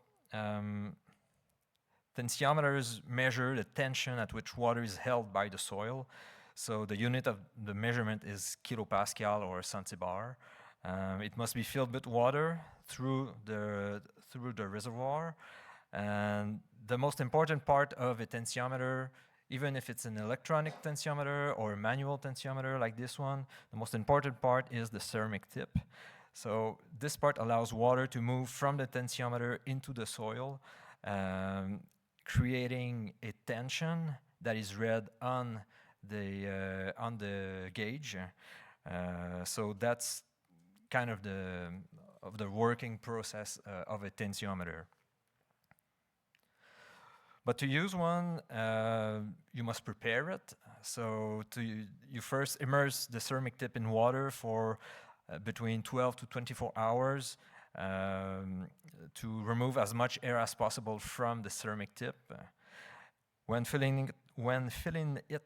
tensiometers measure the tension at which water is held by the soil. So the unit of the measurement is kilopascal or centibar. It must be filled with water through the reservoir. And the most important part of a tensiometer, even if it's an electronic tensiometer or a manual tensiometer like this one, the most important part is the ceramic tip. So this part allows water to move from the tensiometer into the soil, creating a tension that is read on the gauge. So that's kind of the working process of a tensiometer. But to use one, you must prepare it. So you first immerse the ceramic tip in water for between 12 to 24 hours to remove as much air as possible from the ceramic tip. When filling it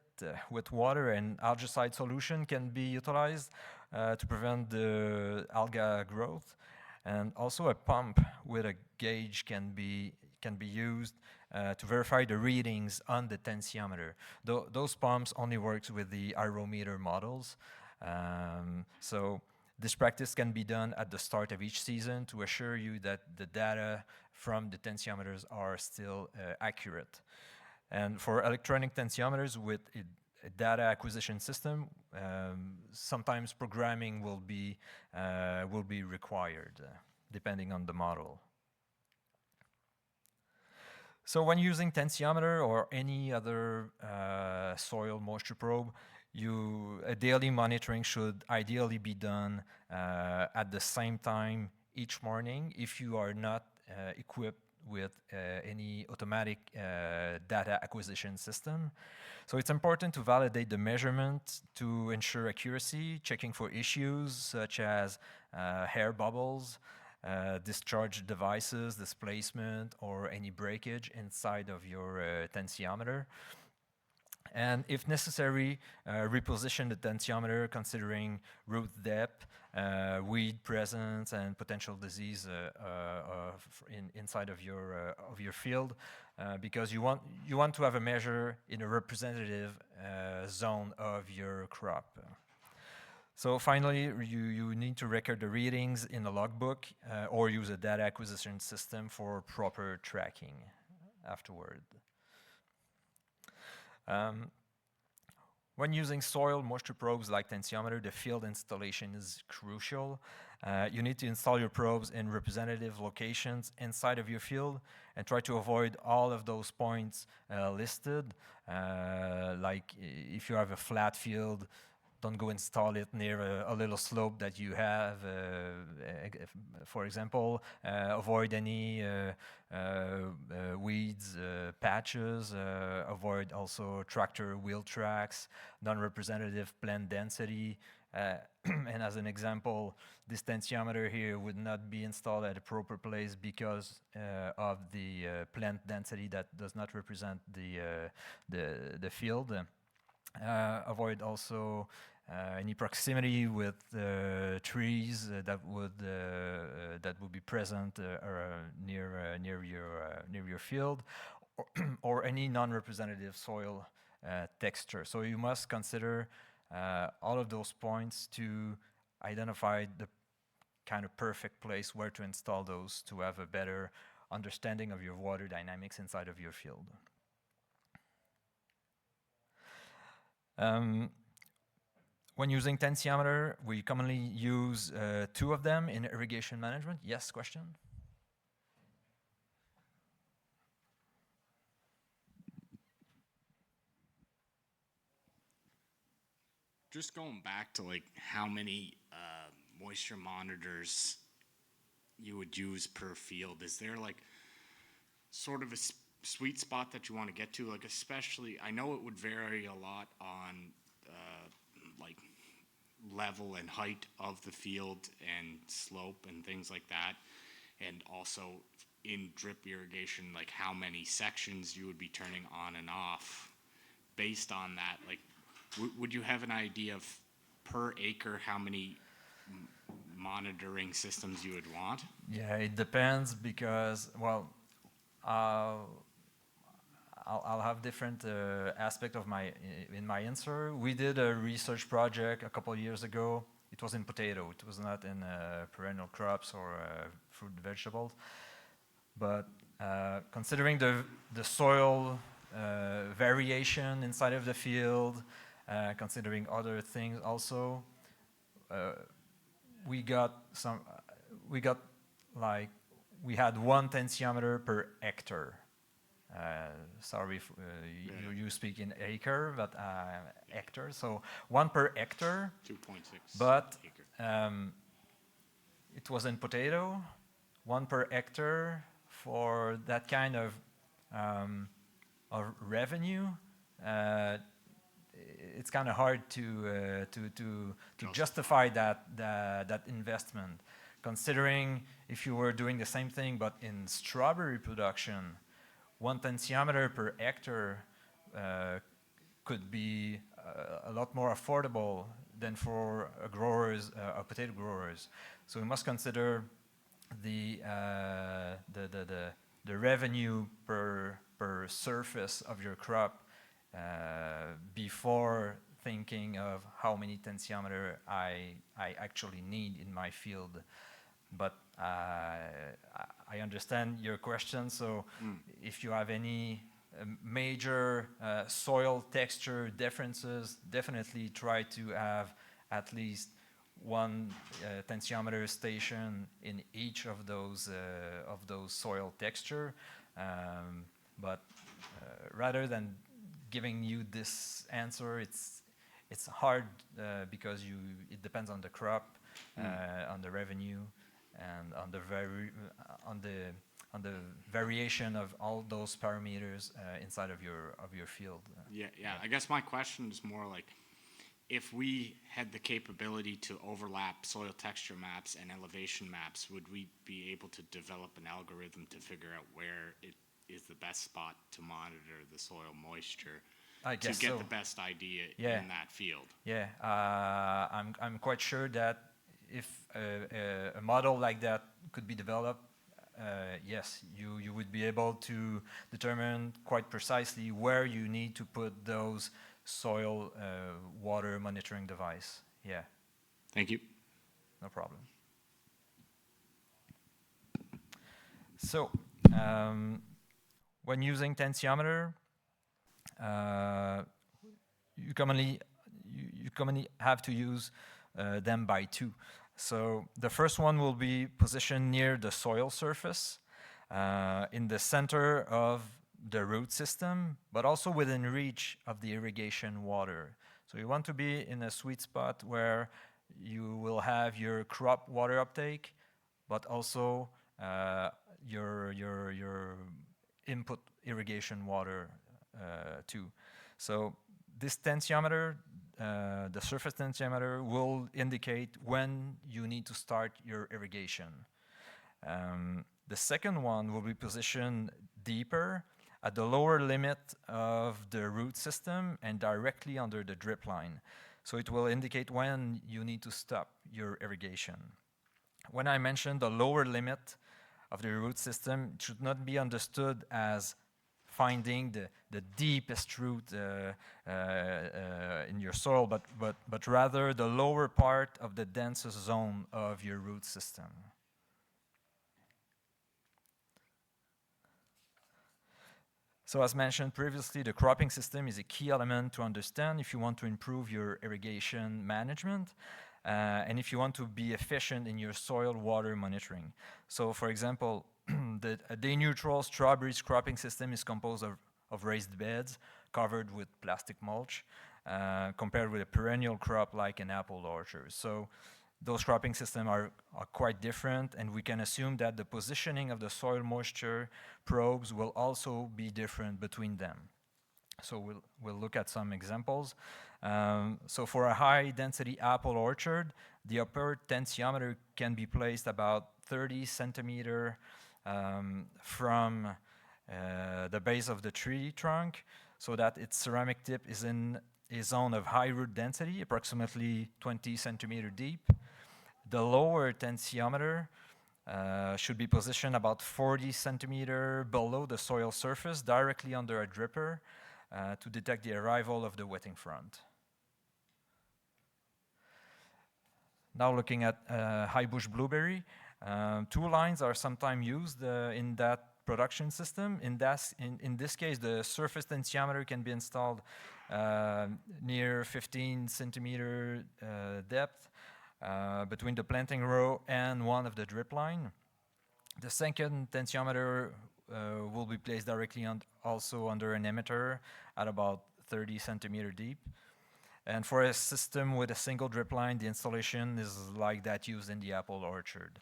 with water, an algicide solution can be utilized to prevent the alga growth, and also a pump with a gauge can be used to verify the readings on the tensiometer. Those pumps only work with the irometer models. So this practice can be done at the start of each season to assure you that the data from the tensiometers are still accurate. And for electronic tensiometers with a data acquisition system, sometimes programming will be required, depending on the model. So when using tensiometer or any other soil moisture probe, a daily monitoring should ideally be done at the same time each morning if you are not equipped with any automatic data acquisition system. So it's important to validate the measurement to ensure accuracy, checking for issues such as hair bubbles, discharge devices, displacement, or any breakage inside of your tensiometer. And if necessary, reposition the tensiometer considering root depth, weed presence, and potential disease inside of your field, because you want to have a measure in a representative zone of your crop. So finally, you need to record the readings in a logbook or use a data acquisition system for proper tracking afterward. When using soil moisture probes like tensiometer, the field installation is crucial. You need to install your probes in representative locations inside of your field and try to avoid all of those points listed. Like if you have a flat field, don't go install it near a little slope that you have. For example, avoid any weeds, patches. Avoid also tractor wheel tracks, non-representative plant density. And as an example, this tensiometer here would not be installed at a proper place because of the plant density that does not represent the field. Avoid also any proximity with trees that would be present near your field, or any non-representative soil texture. So you must consider all of those points to identify the kind of perfect place where to install those to have a better understanding of your water dynamics inside of your field. When using tensiometer, we commonly use 2 of them in irrigation management. Yes, question? Just going back to like how many moisture monitors you would use per field, is there like sort of a sweet spot that you want to get to? Like especially, I know it would vary a lot on like level and height of the field and slope and things like that, and also in drip irrigation, like how many sections you would be turning on and off. Based on that, like would you have an idea of per acre how many monitoring systems you would want? Yeah, it depends because, well, I'll have different aspect of in my answer. We did a research project a couple of years ago. It was in potato. It was not in perennial crops or fruit and vegetables. But considering the soil variation inside of the field, considering other things also, we had 1 tensiometer per hectare. Sorry if you speak in acre, but hectare. So 1 per hectare. 2.6 But acre. it was in potato, 1 per hectare for that kind of revenue. It's kind of hard to justify that investment, considering if you were doing the same thing but in strawberry production, 1 tensiometer per hectare could be a lot more affordable than for growers, potato growers. So we must consider the revenue per surface of your crop before thinking of how many tensiometer I actually need in my field. But I understand your question. So if you have any major soil texture differences, definitely try to have at least 1 tensiometer station in each of those soil texture. But rather than giving you this answer, it's hard because it depends on the crop, on the revenue, and on the variation of all those parameters inside of your field. Yeah. I guess my question is more like, if we had the capability to overlap soil texture maps and elevation maps, would we be able to develop an algorithm to figure out where it is the best spot to monitor the soil moisture I guess to get so. the best idea Yeah. in that field? Yeah, I'm quite sure that if a model like that could be developed, yes, you would be able to determine quite precisely where you need to put those soil water monitoring device. Yeah, Thank you. no problem. So, when using tensiometer, you commonly have to use them by two. So the first one will be positioned near the soil surface, in the center of the root system, but also within reach of the irrigation water. So you want to be in a sweet spot where you will have your crop water uptake, but also your input irrigation water too. So this tensiometer, the surface tensiometer, will indicate when you need to start your irrigation. The second one will be positioned deeper at the lower limit of the root system and directly under the drip line. So it will indicate when you need to stop your irrigation. When I mentioned the lower limit of the root system, it should not be understood as finding the deepest root in your soil, but rather the lower part of the densest zone of your root system. So as mentioned previously, the cropping system is a key element to understand if you want to improve your irrigation management and if you want to be efficient in your soil water monitoring. So for example, a day-neutral strawberries cropping system is composed of raised beds covered with plastic mulch compared with a perennial crop like an apple orchard. So those cropping systems are quite different, and we can assume that the positioning of the soil moisture probes will also be different between them. So we'll look at some examples. So for a high-density apple orchard, the upper tensiometer can be placed about 30 centimeter from the base of the tree trunk, so that its ceramic tip is in a zone of high root density, approximately 20 centimeter deep. The lower tensiometer should be positioned about 40 centimeter below the soil surface, directly under a dripper, to detect the arrival of the wetting front. Now looking at high bush blueberry, two lines are sometimes used in that production system. In this case, the surface tensiometer can be installed near 15 centimeter depth between the planting row and one of the drip line. The second tensiometer will be placed directly also under an emitter at about 30 centimeter deep. And for a system with a single drip line, the installation is like that used in the apple orchard.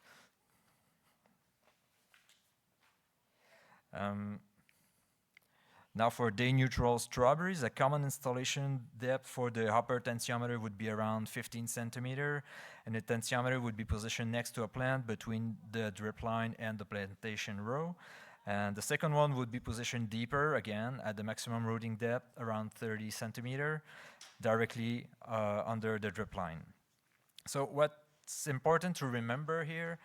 Now for day-neutral strawberries, a common installation depth for the upper tensiometer would be around 15 centimeter, and the tensiometer would be positioned next to a plant between the drip line and the plantation row. And the second one would be positioned deeper, again, at the maximum rooting depth, around 30 centimeter, directly under the drip line. So what's important to remember here,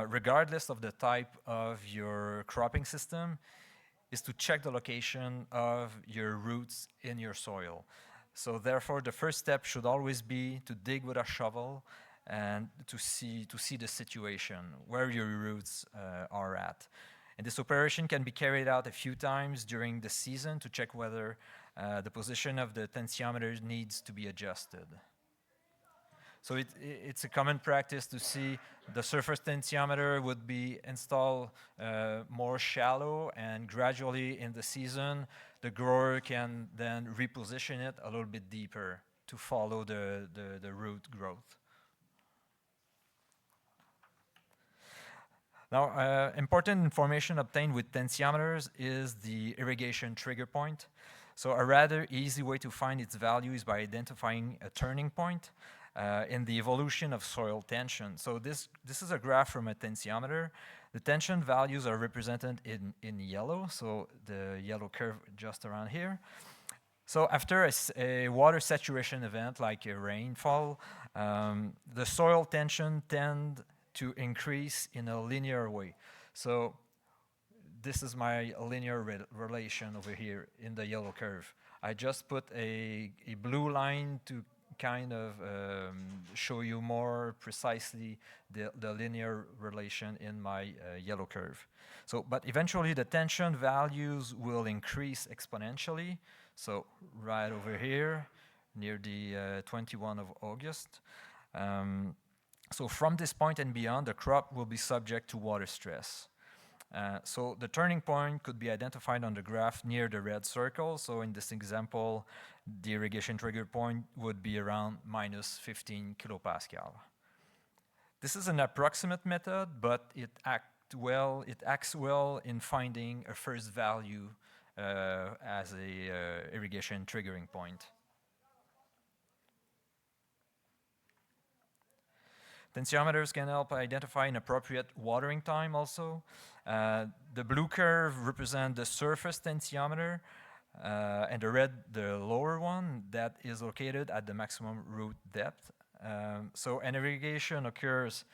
regardless of the type of your cropping system, is to check the location of your roots in your soil. So therefore, the first step should always be to dig with a shovel and to see the situation, where your roots are at. And this operation can be carried out a few times during the season to check whether the position of the tensiometer needs to be adjusted. So it's a common practice to see the surface tensiometer would be installed more shallow, and gradually in the season, the grower can then reposition it a little bit deeper to follow the root growth. Now, important information obtained with tensiometers is the irrigation trigger point. So a rather easy way to find its value is by identifying a turning point in the evolution of soil tension. So this is a graph from a tensiometer. The tension values are represented in yellow, so the yellow curve just around here. So after a water saturation event like a rainfall, the soil tension tend to increase in a linear way. So this is my linear relation over here in the yellow curve. I just put a blue line to kind of show you more precisely the linear relation in my yellow curve. So, but eventually the tension values will increase exponentially. So right over here, near the 21 of August. So from this point and beyond, the crop will be subject to water stress. So the turning point could be identified on the graph near the red circle. So in this example, the irrigation trigger point would be around minus 15 kilopascal. This is an approximate method, but it acts well in finding a first value as a irrigation triggering point. Tensiometers can help identify an appropriate watering time also. The blue curve represents the surface tensiometer, and the red, the lower one, that is located at the maximum root depth. So an irrigation occurs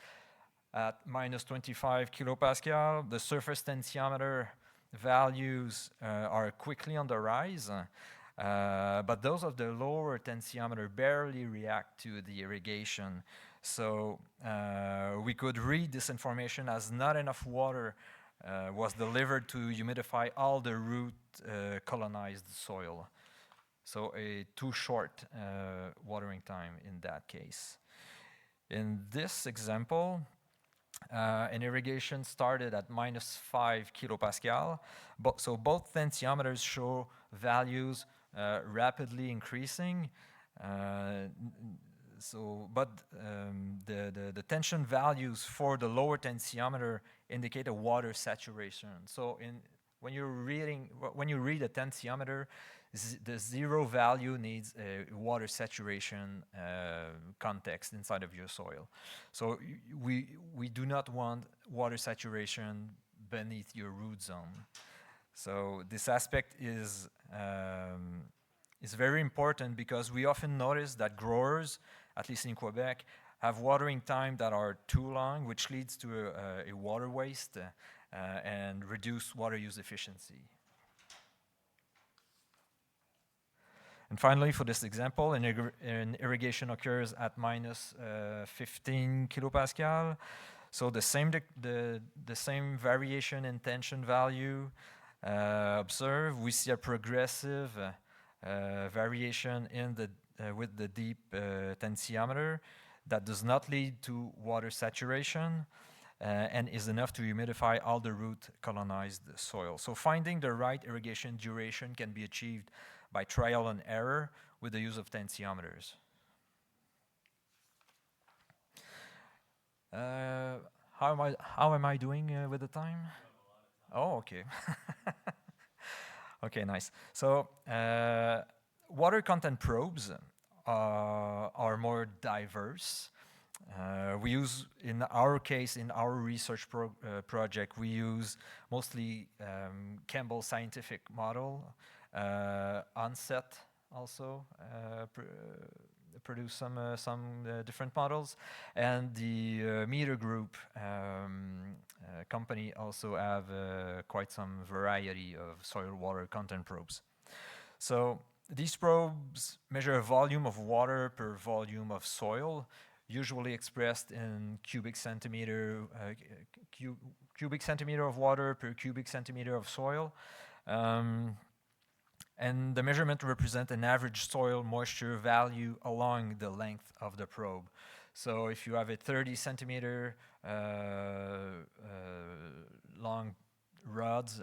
at minus 25 kilopascal. The surface tensiometer values are quickly on the rise, but those of the lower tensiometer barely react to the irrigation. So we could read this information as not enough water was delivered to humidify all the root colonized soil. So a too short watering time in that case. In this example, an irrigation started at minus 5 kilopascal. So both tensiometers show values rapidly increasing. The tension values for the lower tensiometer indicate a water saturation. So when you read a tensiometer, the zero value needs a water saturation context inside of your soil. So we do not want water saturation beneath your root zone. So this aspect is very important because we often notice that growers, at least in Quebec, have watering time that are too long, which leads to a water waste and reduced water use efficiency. And finally, for this example, an irrigation occurs at minus 15 kilopascal. So the same variation in tension value observed. We see a progressive variation in with the deep tensiometer that does not lead to water saturation and is enough to humidify all the root colonized soil. So finding the right irrigation duration can be achieved by trial and error with the use of tensiometers. How am I doing with the time? Oh, okay. Okay, nice. So water content probes are more diverse. We use, in our case, in our research project, we use mostly Campbell scientific model. Onset also produce some different models, and the Meter Group company also have quite some variety of soil water content probes. So these probes measure a volume of water per volume of soil, usually expressed in cubic centimeter of water per cubic centimeter of soil. And the measurement represents an average soil moisture value along the length of the probe. So if you have a 30 centimeter long rods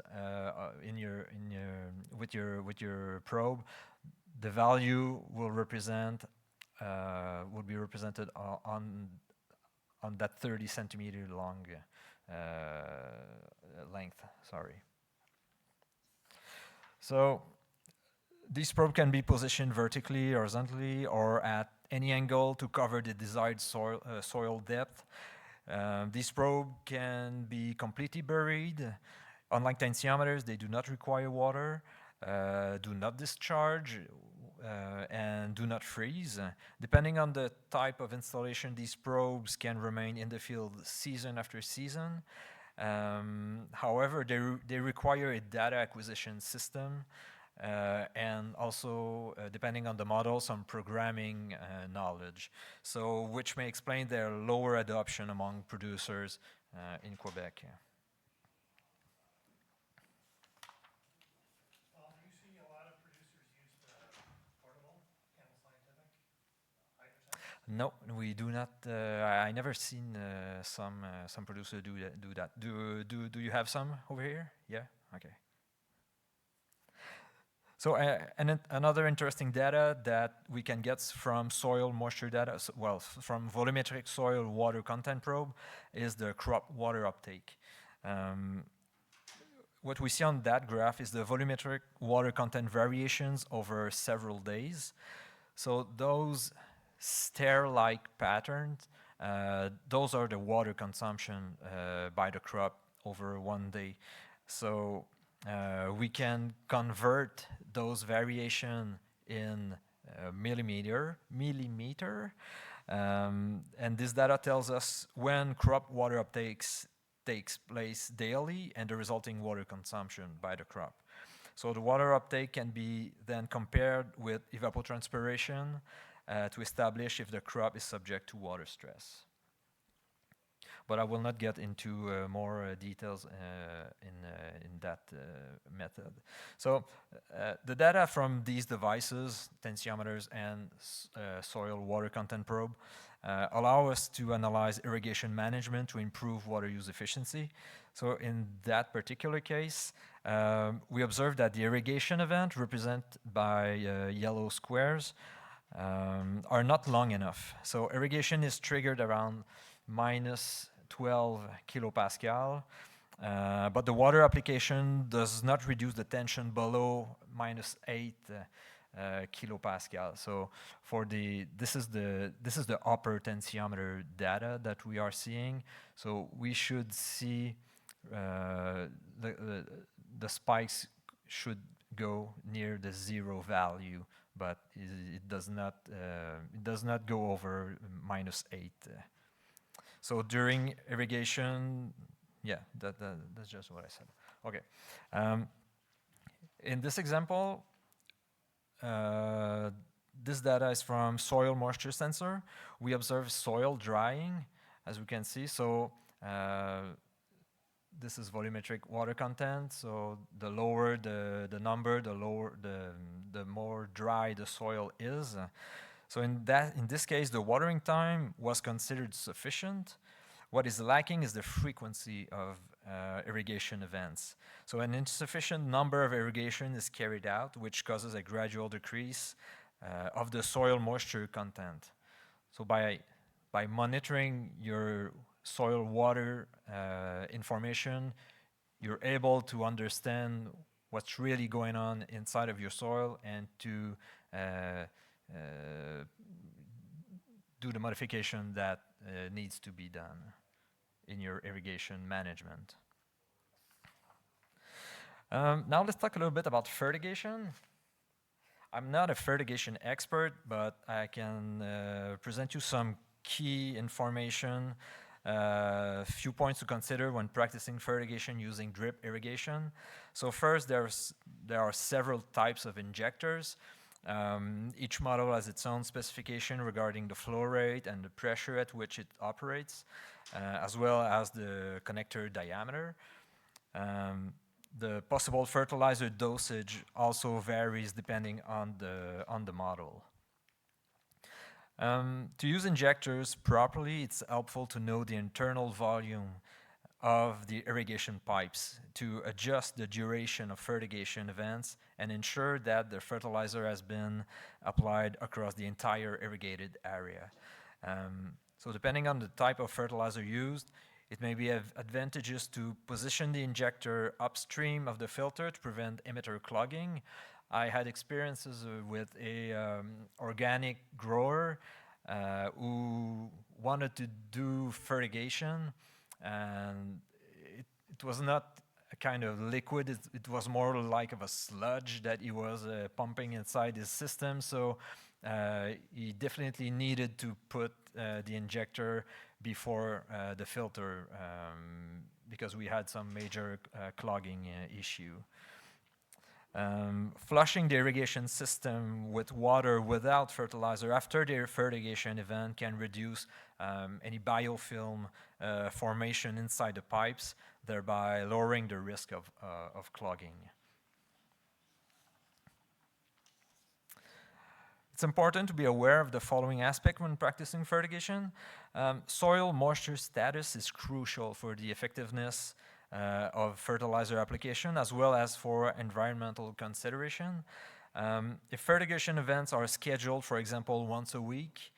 with your probe, the value will be represented on that 30 centimeter long length. Sorry. So this probe can be positioned vertically, horizontally, or at any angle to cover the desired soil depth. This probe can be completely buried. Unlike tensiometers, they do not require water, do not discharge, and do not freeze. Depending on the type of installation, these probes can remain in the field season after season. However, they require a data acquisition system. And also, depending on the model, some programming knowledge, so which may explain their lower adoption among producers in Quebec. Well, do you see a lot of producers use No, we do not. I never seen some producer do that. Do you have some over here? Yeah. Okay. So another interesting data that we can get from soil moisture data, from volumetric soil water content probe, is the crop water uptake. What we see on that graph is the volumetric water content variations over several days. So those stair-like patterns, those are the water consumption by the crop over one day. So we can convert those variation in millimeter, and this data tells us when crop water uptakes takes place daily and the resulting water consumption by the crop. So the water uptake can be then compared with evapotranspiration to establish if the crop is subject to water stress. But I will not get into more details in that method. So the data from these devices, tensiometers and soil water content probe, allow us to analyze irrigation management to improve water use efficiency. So in that particular case, we observed that the irrigation event represented by yellow squares are not long enough. So irrigation is triggered around minus 12 kilopascal, but the water application does not reduce the tension below minus 8 kilopascal. So for this is the upper tensiometer data that we are seeing. So we should see the spikes should go near the zero value, but it does not go over minus 8. So during irrigation, yeah, that's just what I said. Okay. In this example, this data is from soil moisture sensor. We observe soil drying, as we can see. So this is volumetric water content. So the lower the number, the more dry the soil is. So in this case, the watering time was considered sufficient. What is lacking is the frequency of irrigation events. So an insufficient number of irrigation is carried out, which causes a gradual decrease of the soil moisture content. So by monitoring your soil water information, you're able to understand what's really going on inside of your soil and to do the modification that needs to be done in your irrigation management. Now let's talk a little bit about fertigation. I'm not a fertigation expert, but I can present you some key information, few points to consider when practicing fertigation using drip irrigation. So first, there are several types of injectors. Each model has its own specification regarding the flow rate and the pressure at which it operates, as well as the connector diameter. The possible fertilizer dosage also varies depending on the model. To use injectors properly, it's helpful to know the internal volume of the irrigation pipes to adjust the duration of fertigation events and ensure that the fertilizer has been applied across the entire irrigated area. So depending on the type of fertilizer used, it may be advantageous to position the injector upstream of the filter to prevent emitter clogging. I had experiences with a organic grower who wanted to do fertigation, and it was not a kind of liquid, it was more like of a sludge that he was pumping inside his system. So he definitely needed to put the injector before the filter because we had some major clogging issue. Flushing the irrigation system with water without fertilizer after the fertigation event can reduce any biofilm formation inside the pipes, thereby lowering the risk of clogging. It's important to be aware of the following aspect when practicing fertigation. Soil moisture status is crucial for the effectiveness of fertilizer application, as well as for environmental consideration. If fertigation events are scheduled, for example, once a week,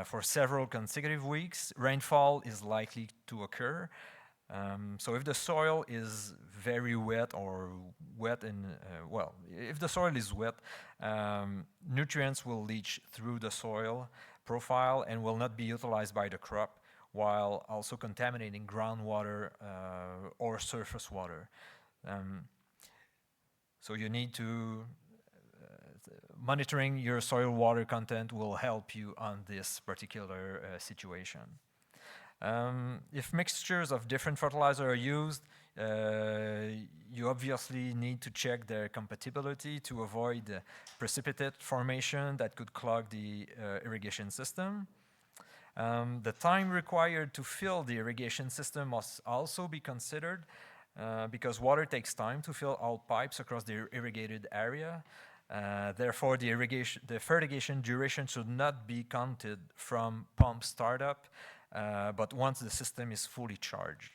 for several consecutive weeks, rainfall is likely to occur. So if the soil is very wet or wet in, if the soil is wet, nutrients will leach through the soil profile and will not be utilized by the crop, while also contaminating groundwater or surface water. So you need to, monitoring your soil water content will help you on this particular situation. If mixtures of different fertilizer are used, you obviously need to check their compatibility to avoid precipitate formation that could clog the irrigation system. The time required to fill the irrigation system must also be considered because water takes time to fill all pipes across the irrigated area. Therefore, the fertigation duration should not be counted from pump startup, but once the system is fully charged.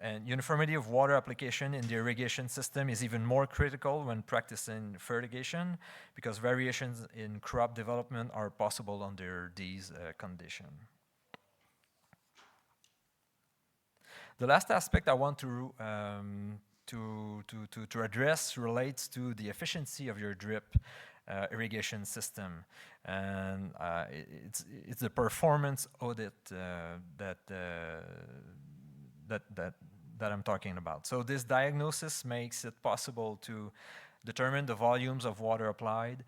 And uniformity of water application in the irrigation system is even more critical when practicing fertigation because variations in crop development are possible under these conditions. The last aspect I want to address relates to the efficiency of your drip irrigation system, and it's the performance audit that I'm talking about. So this diagnosis makes it possible to determine the volumes of water applied,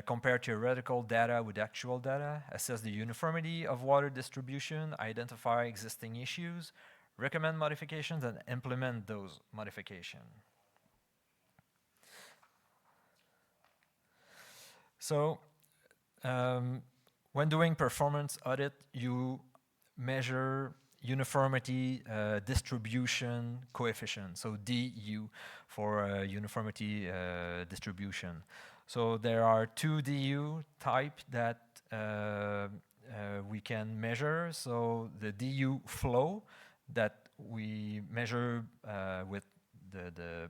compare theoretical data with actual data, assess the uniformity of water distribution, identify existing issues, recommend modifications, and implement those modifications. So, when doing performance audit, you measure uniformity distribution coefficient, so DU for uniformity distribution. So there are two DU type that we can measure. So the DU flow that we measure with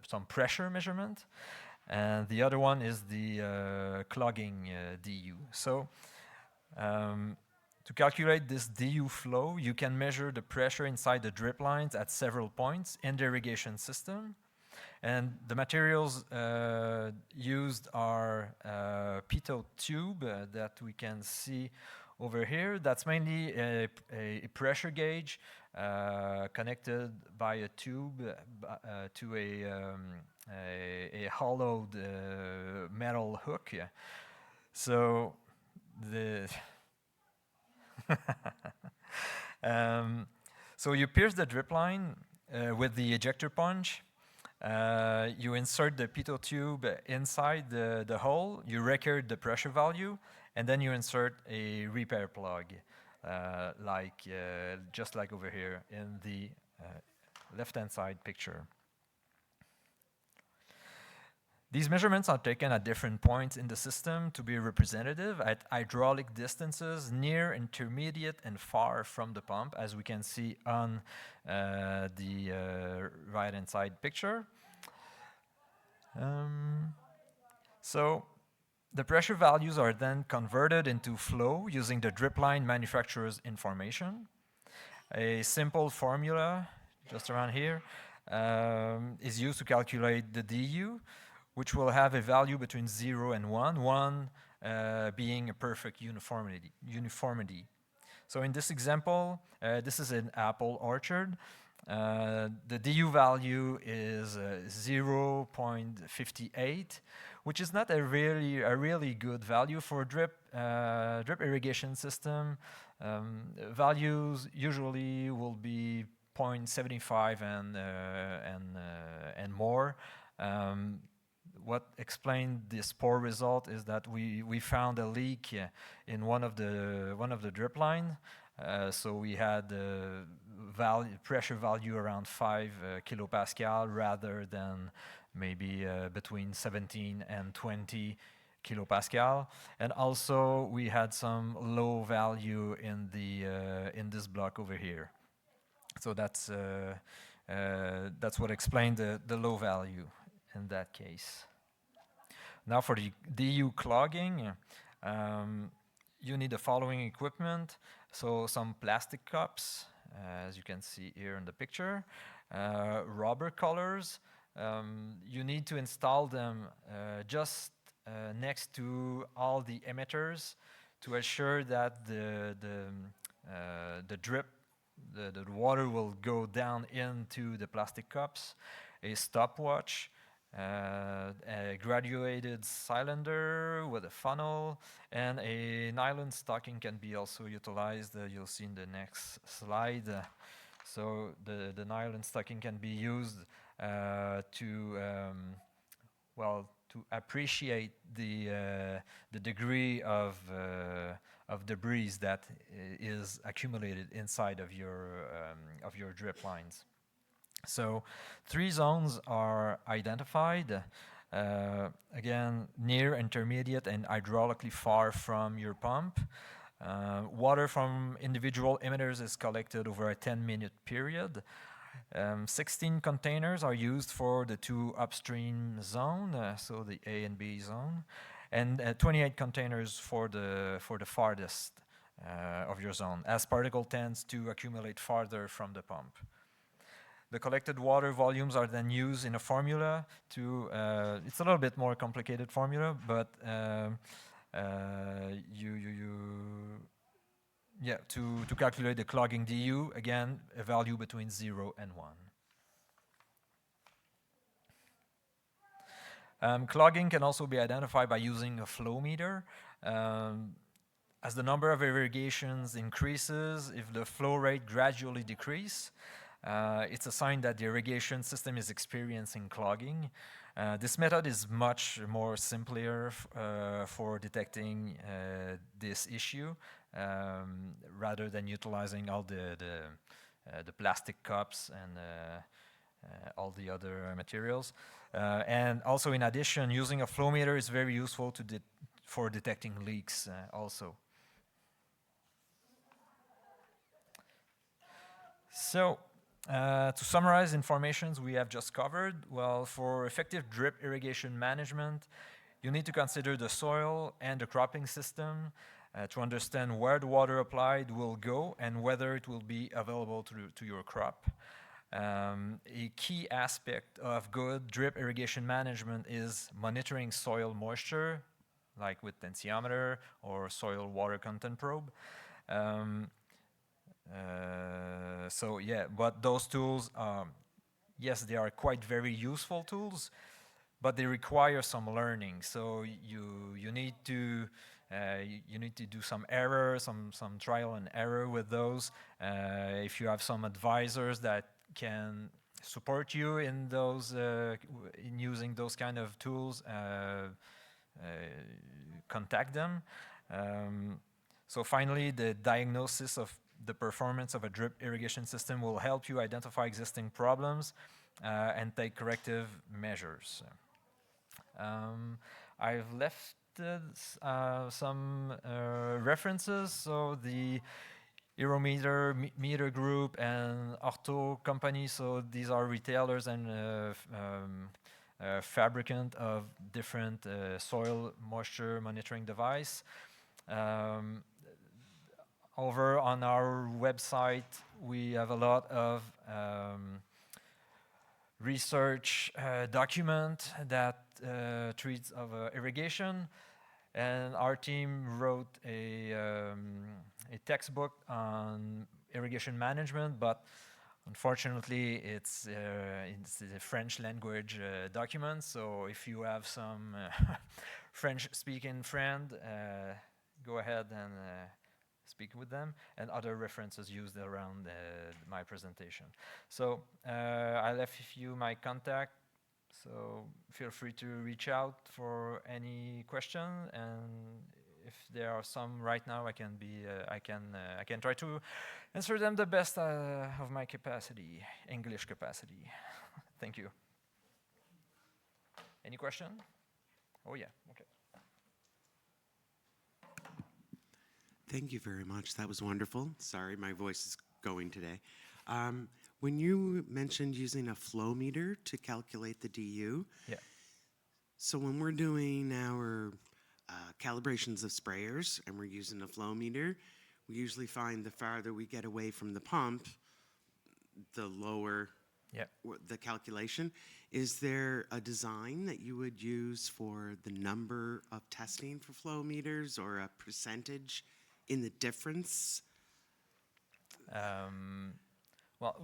some pressure measurement, and the other one is the clogging DU. So to calculate this DU flow, you can measure the pressure inside the drip lines at several points in the irrigation system. And the materials used are pitot tube that we can see over here. That's mainly a pressure gauge connected by a tube to a hollowed metal hook. So the so you pierce the drip line with the ejector punch. You insert the pitot tube inside the hole, you record the pressure value, and then you insert a repair plug, just like over here in the left-hand side picture. These measurements are taken at different points in the system to be representative at hydraulic distances near, intermediate, and far from the pump, as we can see on the right-hand side picture. So the pressure values are then converted into flow using the drip line manufacturer's information. A simple formula, just around here, is used to calculate the DU, which will have a value between 0 and 1, 1 being a perfect uniformity. So in this example, this is an apple orchard. The DU value is 0.58, which is not a really good value for drip irrigation system. Values usually will be 0.75 and more. What explained this poor result is that we found a leak in one of the drip line. So we had pressure value around 5 kilopascal rather than maybe between 17 and 20 kilopascal, and also we had some low value in the in this block over here. So that's what explained the low value in that case. Now for the DU clogging, you need the following equipment. So some plastic cups, as you can see here in the picture, rubber collars. You need to install them just next to all the emitters to assure that the drip, the water will go down into the plastic cups. A stopwatch, a graduated cylinder with a funnel, and a nylon stocking can be also utilized. You'll see in the next slide. So the nylon stocking can be used to appreciate the degree of debris that is accumulated inside of your drip lines. So 3 zones are identified. Again, near, intermediate, and hydraulically far from your pump. Water from individual emitters is collected over a 10-minute period. 16 containers are used for the 2 upstream zone, so the A and B zone, and 28 containers for the farthest of your zone, as particle tends to accumulate farther from the pump. The collected water volumes are then used in a formula to, it's a little bit more complicated formula, but to calculate the clogging DU, again, a value between 0 and 1. Clogging can also be identified by using a flow meter. As the number of irrigations increases, if the flow rate gradually decreases, it's a sign that the irrigation system is experiencing clogging. This method is much more simpler for detecting this issue rather than utilizing all the plastic cups and all the other materials. And also, in addition, using a flow meter is very useful for detecting leaks also. So, to summarize informations we have just covered, well, for effective drip irrigation management, you need to consider the soil and the cropping system to understand where the water applied will go and whether it will be available to your crop. A key aspect of good drip irrigation management is monitoring soil moisture, like with tensiometer or soil water content probe. But those tools, yes, they are quite very useful tools, but they require some learning. So you need to do some error, some trial and error with those. If you have some advisors that can support you in those in using those kind of tools, contact them. So finally, the diagnosis of the performance of a drip irrigation system will help you identify existing problems and take corrective measures. I've left some references, so the Aerometer, Meter Group, and Orto Company, so these are retailers and fabricant of different soil moisture monitoring device. Over on our website, we have a lot of research document that treats of irrigation, and our team wrote a textbook on irrigation management, but unfortunately it's a French language document, so if you have some French-speaking friend, go ahead and speak with them, and other references used around my presentation. So I left you my contact, so feel free to reach out for any question, and if there are some right now, I can try to answer them the best of my capacity, English capacity. Thank you. Any question? Oh yeah, okay. Thank you very much. That was wonderful. Sorry, my voice is going today. When you mentioned using a flow meter to calculate the DU, Yeah. so when we're doing our calibrations of sprayers and we're using a flow meter, we usually find the farther we get away from the pump, the lower Yeah. the calculation. Is there a design that you would use for the number of testing for flow meters or a percentage in the difference? Well,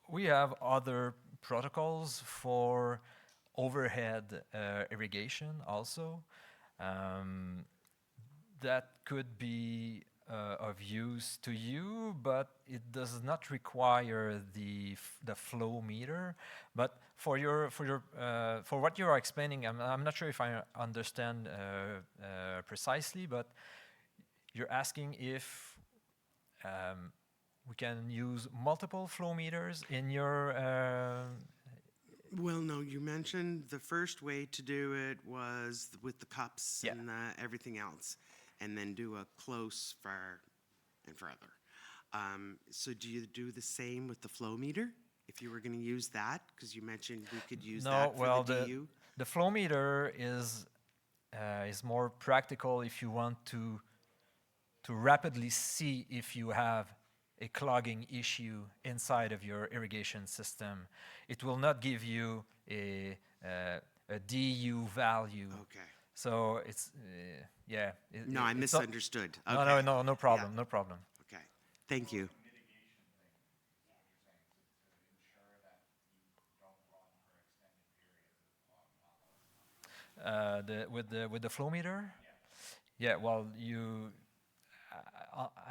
we have other protocols for overhead irrigation also. That could be of use to you, but it does not require the flow meter. But for what you are explaining, I'm not sure if I understand precisely, but you're asking if we can use multiple flow meters in your. Well, no, you mentioned the first way to do it was with the cups Yeah. and everything else, and then do a close, far, and further. So do you do the same with the flow meter? If you were going to use that, because you mentioned we could use that for the DU? The flow meter is more practical if you want to rapidly see if you have a clogging issue inside of your irrigation system. It will not give you a DU value. Okay. So it's yeah. No, I it's not- misunderstood. No, Okay. no problem, Yeah. no problem. Okay. Thank you. With the flow meter. Yeah. Well, you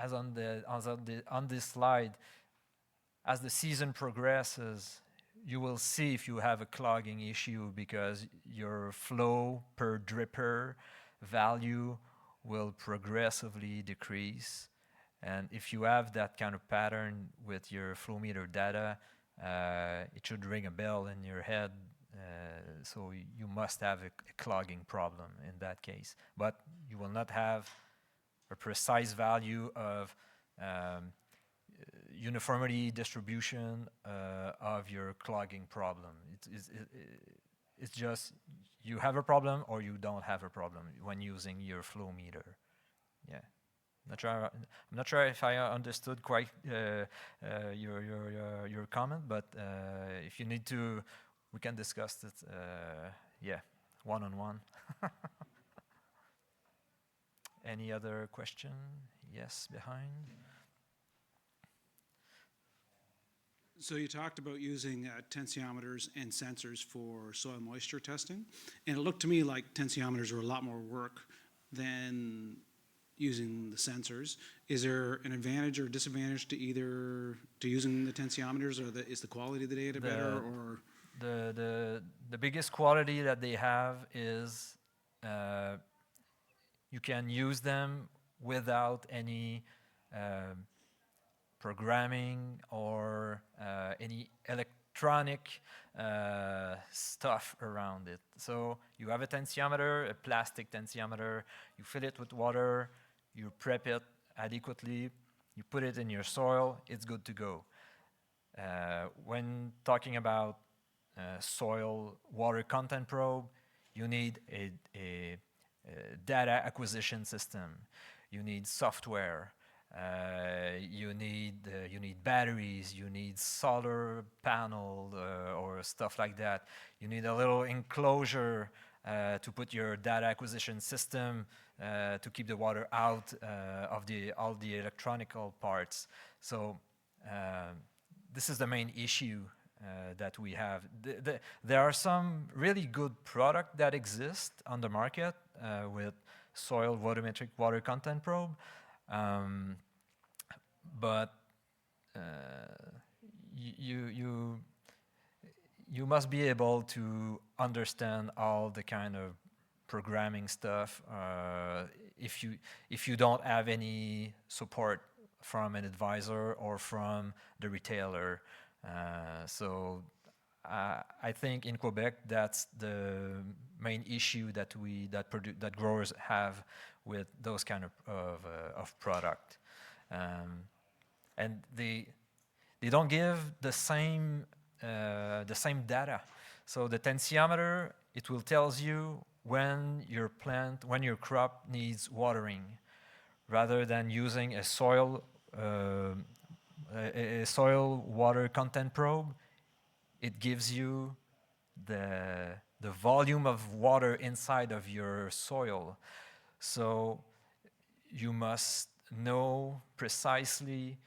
as on this slide, as the season progresses, you will see if you have a clogging issue because your flow per dripper value will progressively decrease. And if you have that kind of pattern with your flow meter data, it should ring a bell in your head. So you must have a clogging problem in that case. But you will not have a precise value of uniformity distribution of your clogging problem. It's just you have a problem or you don't have a problem when using your flow meter. Yeah. I'm not sure if I understood quite your comment, but if you need to, we can discuss it. Yeah, one-on-one. Any other question? Yes, behind. So you talked about using tensiometers and sensors for soil moisture testing, and it looked to me like tensiometers were a lot more work than using the sensors. Is there an advantage or disadvantage to using the tensiometers, or is the quality of the data better? Or the biggest quality that they have is you can use them without any programming or any electronic stuff around it. So you have a tensiometer, a plastic tensiometer, you fill it with water, you prep it adequately, you put it in your soil, it's good to go. When talking about soil water content probe, you need a data acquisition system, you need software, you need batteries, you need solar panel or stuff like that. You need a little enclosure to put your data acquisition system to keep the water out of all the electronical parts. So this is the main issue that we have. There are some really good products that exist on the market with soil volumetric water content probe. But you must be able to understand all the kind of programming stuff if you don't have any support from an advisor or from the retailer. So I think in Quebec that's the main issue that growers have with those kind of product, and they don't give the same data. So the tensiometer, it will tells you when your crop needs watering, rather than using a soil water content probe. It gives you the volume of water inside of your soil. So you must know precisely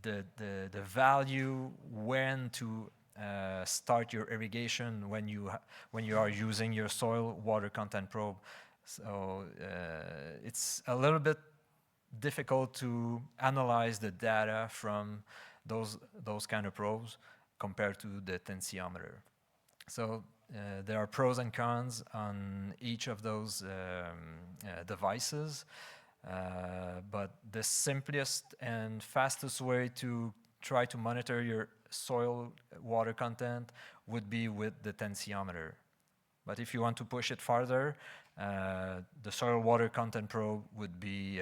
the value when to start your irrigation when you are using your soil water content probe. So it's a little bit difficult to analyze the data from those kind of probes compared to the tensiometer. So there are pros and cons on each of those devices, but the simplest and fastest way to try to monitor your soil water content would be with the tensiometer. But if you want to push it farther, the soil water content probe would be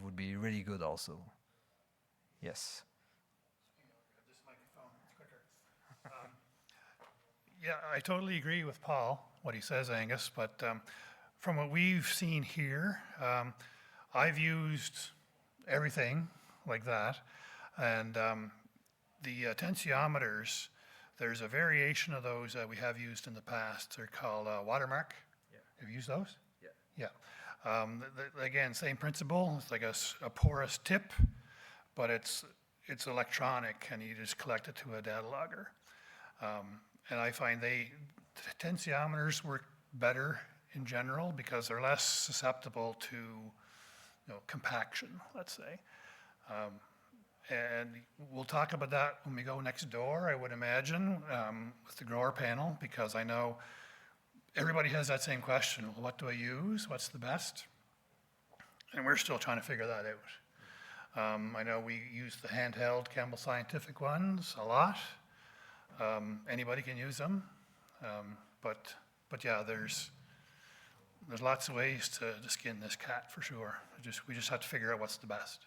really good also. Yes. This microphone, it's quicker. Yeah, I totally agree with Paul, what he says, Angus, but from what we've seen here, I've used everything like that, and the tensiometers, there's a variation of those that we have used in the past. They're called Watermark. Yeah. Have you used those? Yeah. Yeah. Again, same principle. It's like a porous tip, but it's electronic, and you just collect it to a data logger. And I find tensiometers work better in general because they're less susceptible to, compaction, let's say. And we'll talk about that when we go next door, I would imagine, with the grower panel, because I know everybody has that same question. Well, what do I use? What's the best? And we're still trying to figure that out. I know we use the handheld Campbell Scientific ones a lot. Anybody can use them. But yeah, there's lots of ways to skin this cat for sure. We just have to figure out what's the best.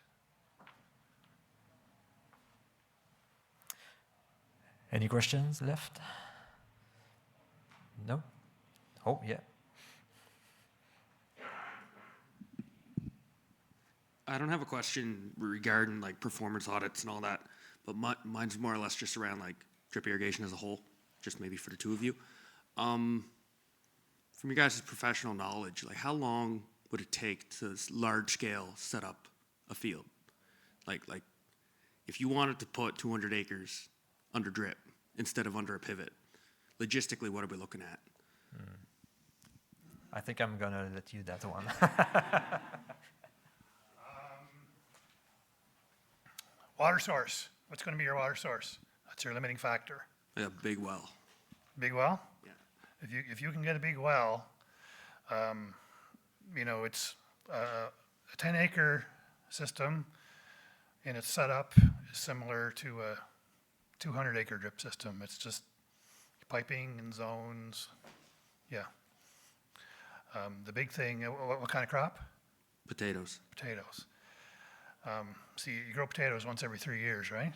Any questions left? No? Oh, yeah. I don't have a question regarding like performance audits and all that, but mine's more or less just around like drip irrigation as a whole, just maybe for the two of you. From your guys' professional knowledge, like how long would it take to large scale set up a field? Like if you wanted to put 200 acres under drip instead of under a pivot, logistically, what are we looking at? I think I'm gonna let you that one. Water source. What's going to be your water source? That's your limiting factor. Like a big well. Big well? Yeah. If you can get a big well, it's a 10-acre system, and its setup is similar to a 200-acre drip system. It's just piping and zones. Yeah. The big thing, what kind of crop? Potatoes. Potatoes. See, you grow potatoes once every 3 years, right?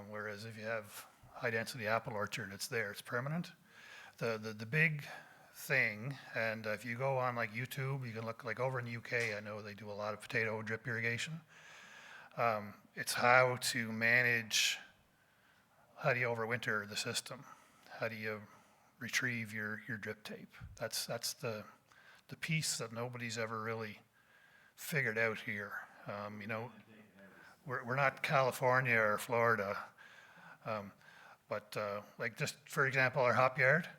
Whereas if you have high-density apple orchard, it's there, it's permanent. The big thing, and if you go on like YouTube, you can look like over in the UK, I know they do a lot of potato drip irrigation. It's how to manage, how do you overwinter the system? How do you retrieve your drip tape? That's the piece that nobody's ever really figured out here. We're not California or Florida, but like just for example, our hop yard,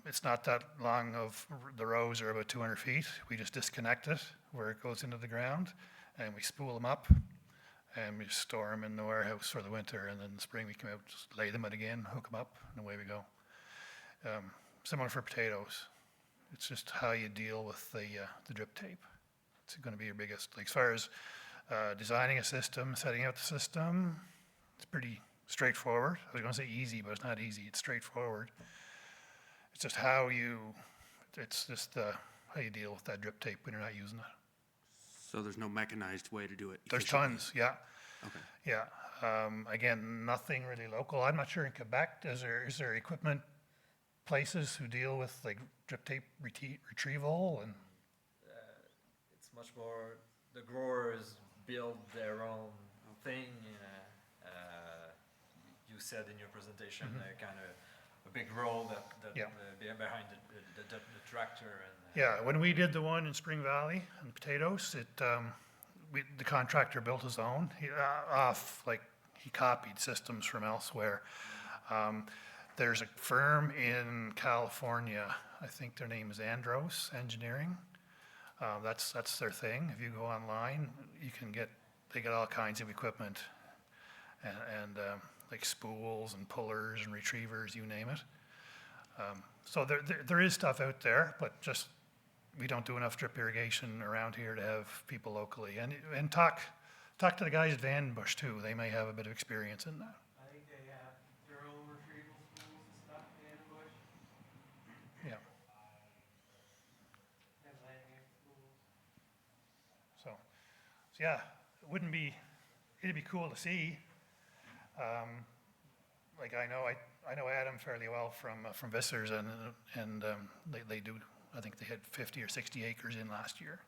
it's not that long of, the rows are about 200 feet. We just disconnect it where it goes into the ground, and we spool them up, and we store them in the warehouse for the winter, and then in the spring we come out, just lay them out again, hook them up, and away we go. Similar for potatoes. It's just how you deal with the drip tape. It's going to be your biggest, like as far as designing a system, setting out the system, it's pretty straightforward. I was gonna say easy, but it's not easy, it's straightforward. It's just it's just how you deal with that drip tape when you're not using it. So there's no mechanized way to do it? There's efficiently? tons, yeah, Okay. yeah. Again, nothing really local. I'm not sure in Quebec, is there equipment places who deal with like drip tape retrieval and? It's much more, the growers build their own thing. You said in your presentation, kind of a big roll that Yeah. behind the tractor and. Yeah, when we did the one in Spring Valley and potatoes, the contractor built his own. He copied systems from elsewhere. There's a firm in California, I think their name is Andros Engineering. That's their thing. If you go online, they get all kinds of equipment and like spools and pullers and retrievers, you name it. So there is stuff out there, but just, we don't do enough drip irrigation around here to have people locally. And talk to the guys at Van Bush too. They may have a bit of experience in that. I think they have their own retrieval schools and stuff, in Bush, Yeah. and landing schools. So yeah, it'd be cool to see. Like I know Adam fairly well from Vissers and they do, I think they had 50 or 60 acres in last year.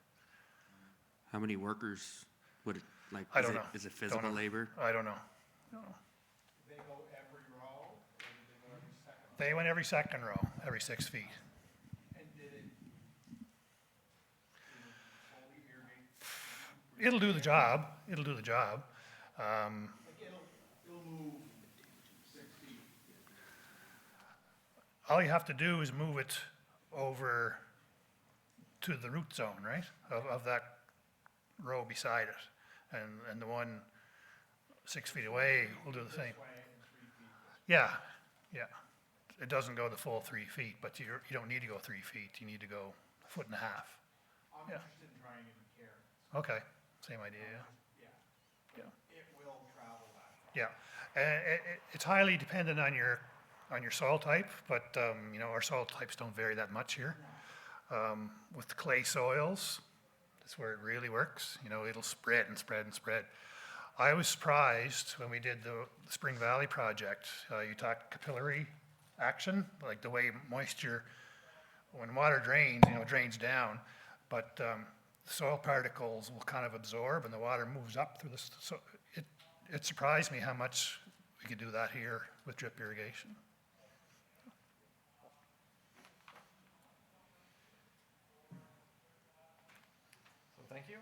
How many workers would it, like, I don't know. Is it Don't physical know. labor? I don't know. They go every row, or do they go every second? They went every second row, every 6 feet. And did it fully irrigate? It'll do the job. It'll do the job. Like it'll move 6 feet. All you have to do is move it over to the root zone, right, of that row beside it. And the one 6 feet away will do the same. Yeah, yeah. It doesn't go the full 3 feet, but you don't need to go 3 feet. You need to go 1.5 feet. I'm Yeah. interested in trying it in carrots. Okay, same idea, Yeah. yeah. It will travel that far. Yeah, it's highly dependent on your soil type, but, our soil types don't vary that much here. With clay soils, that's where it really works, it'll spread and spread and spread. I was surprised when we did the Spring Valley project, you talked capillary action, like the way moisture, when water drains, it drains down, but, soil particles will kind of absorb and the water moves up through this, so it surprised me how much we could do that here with drip irrigation. So thank you.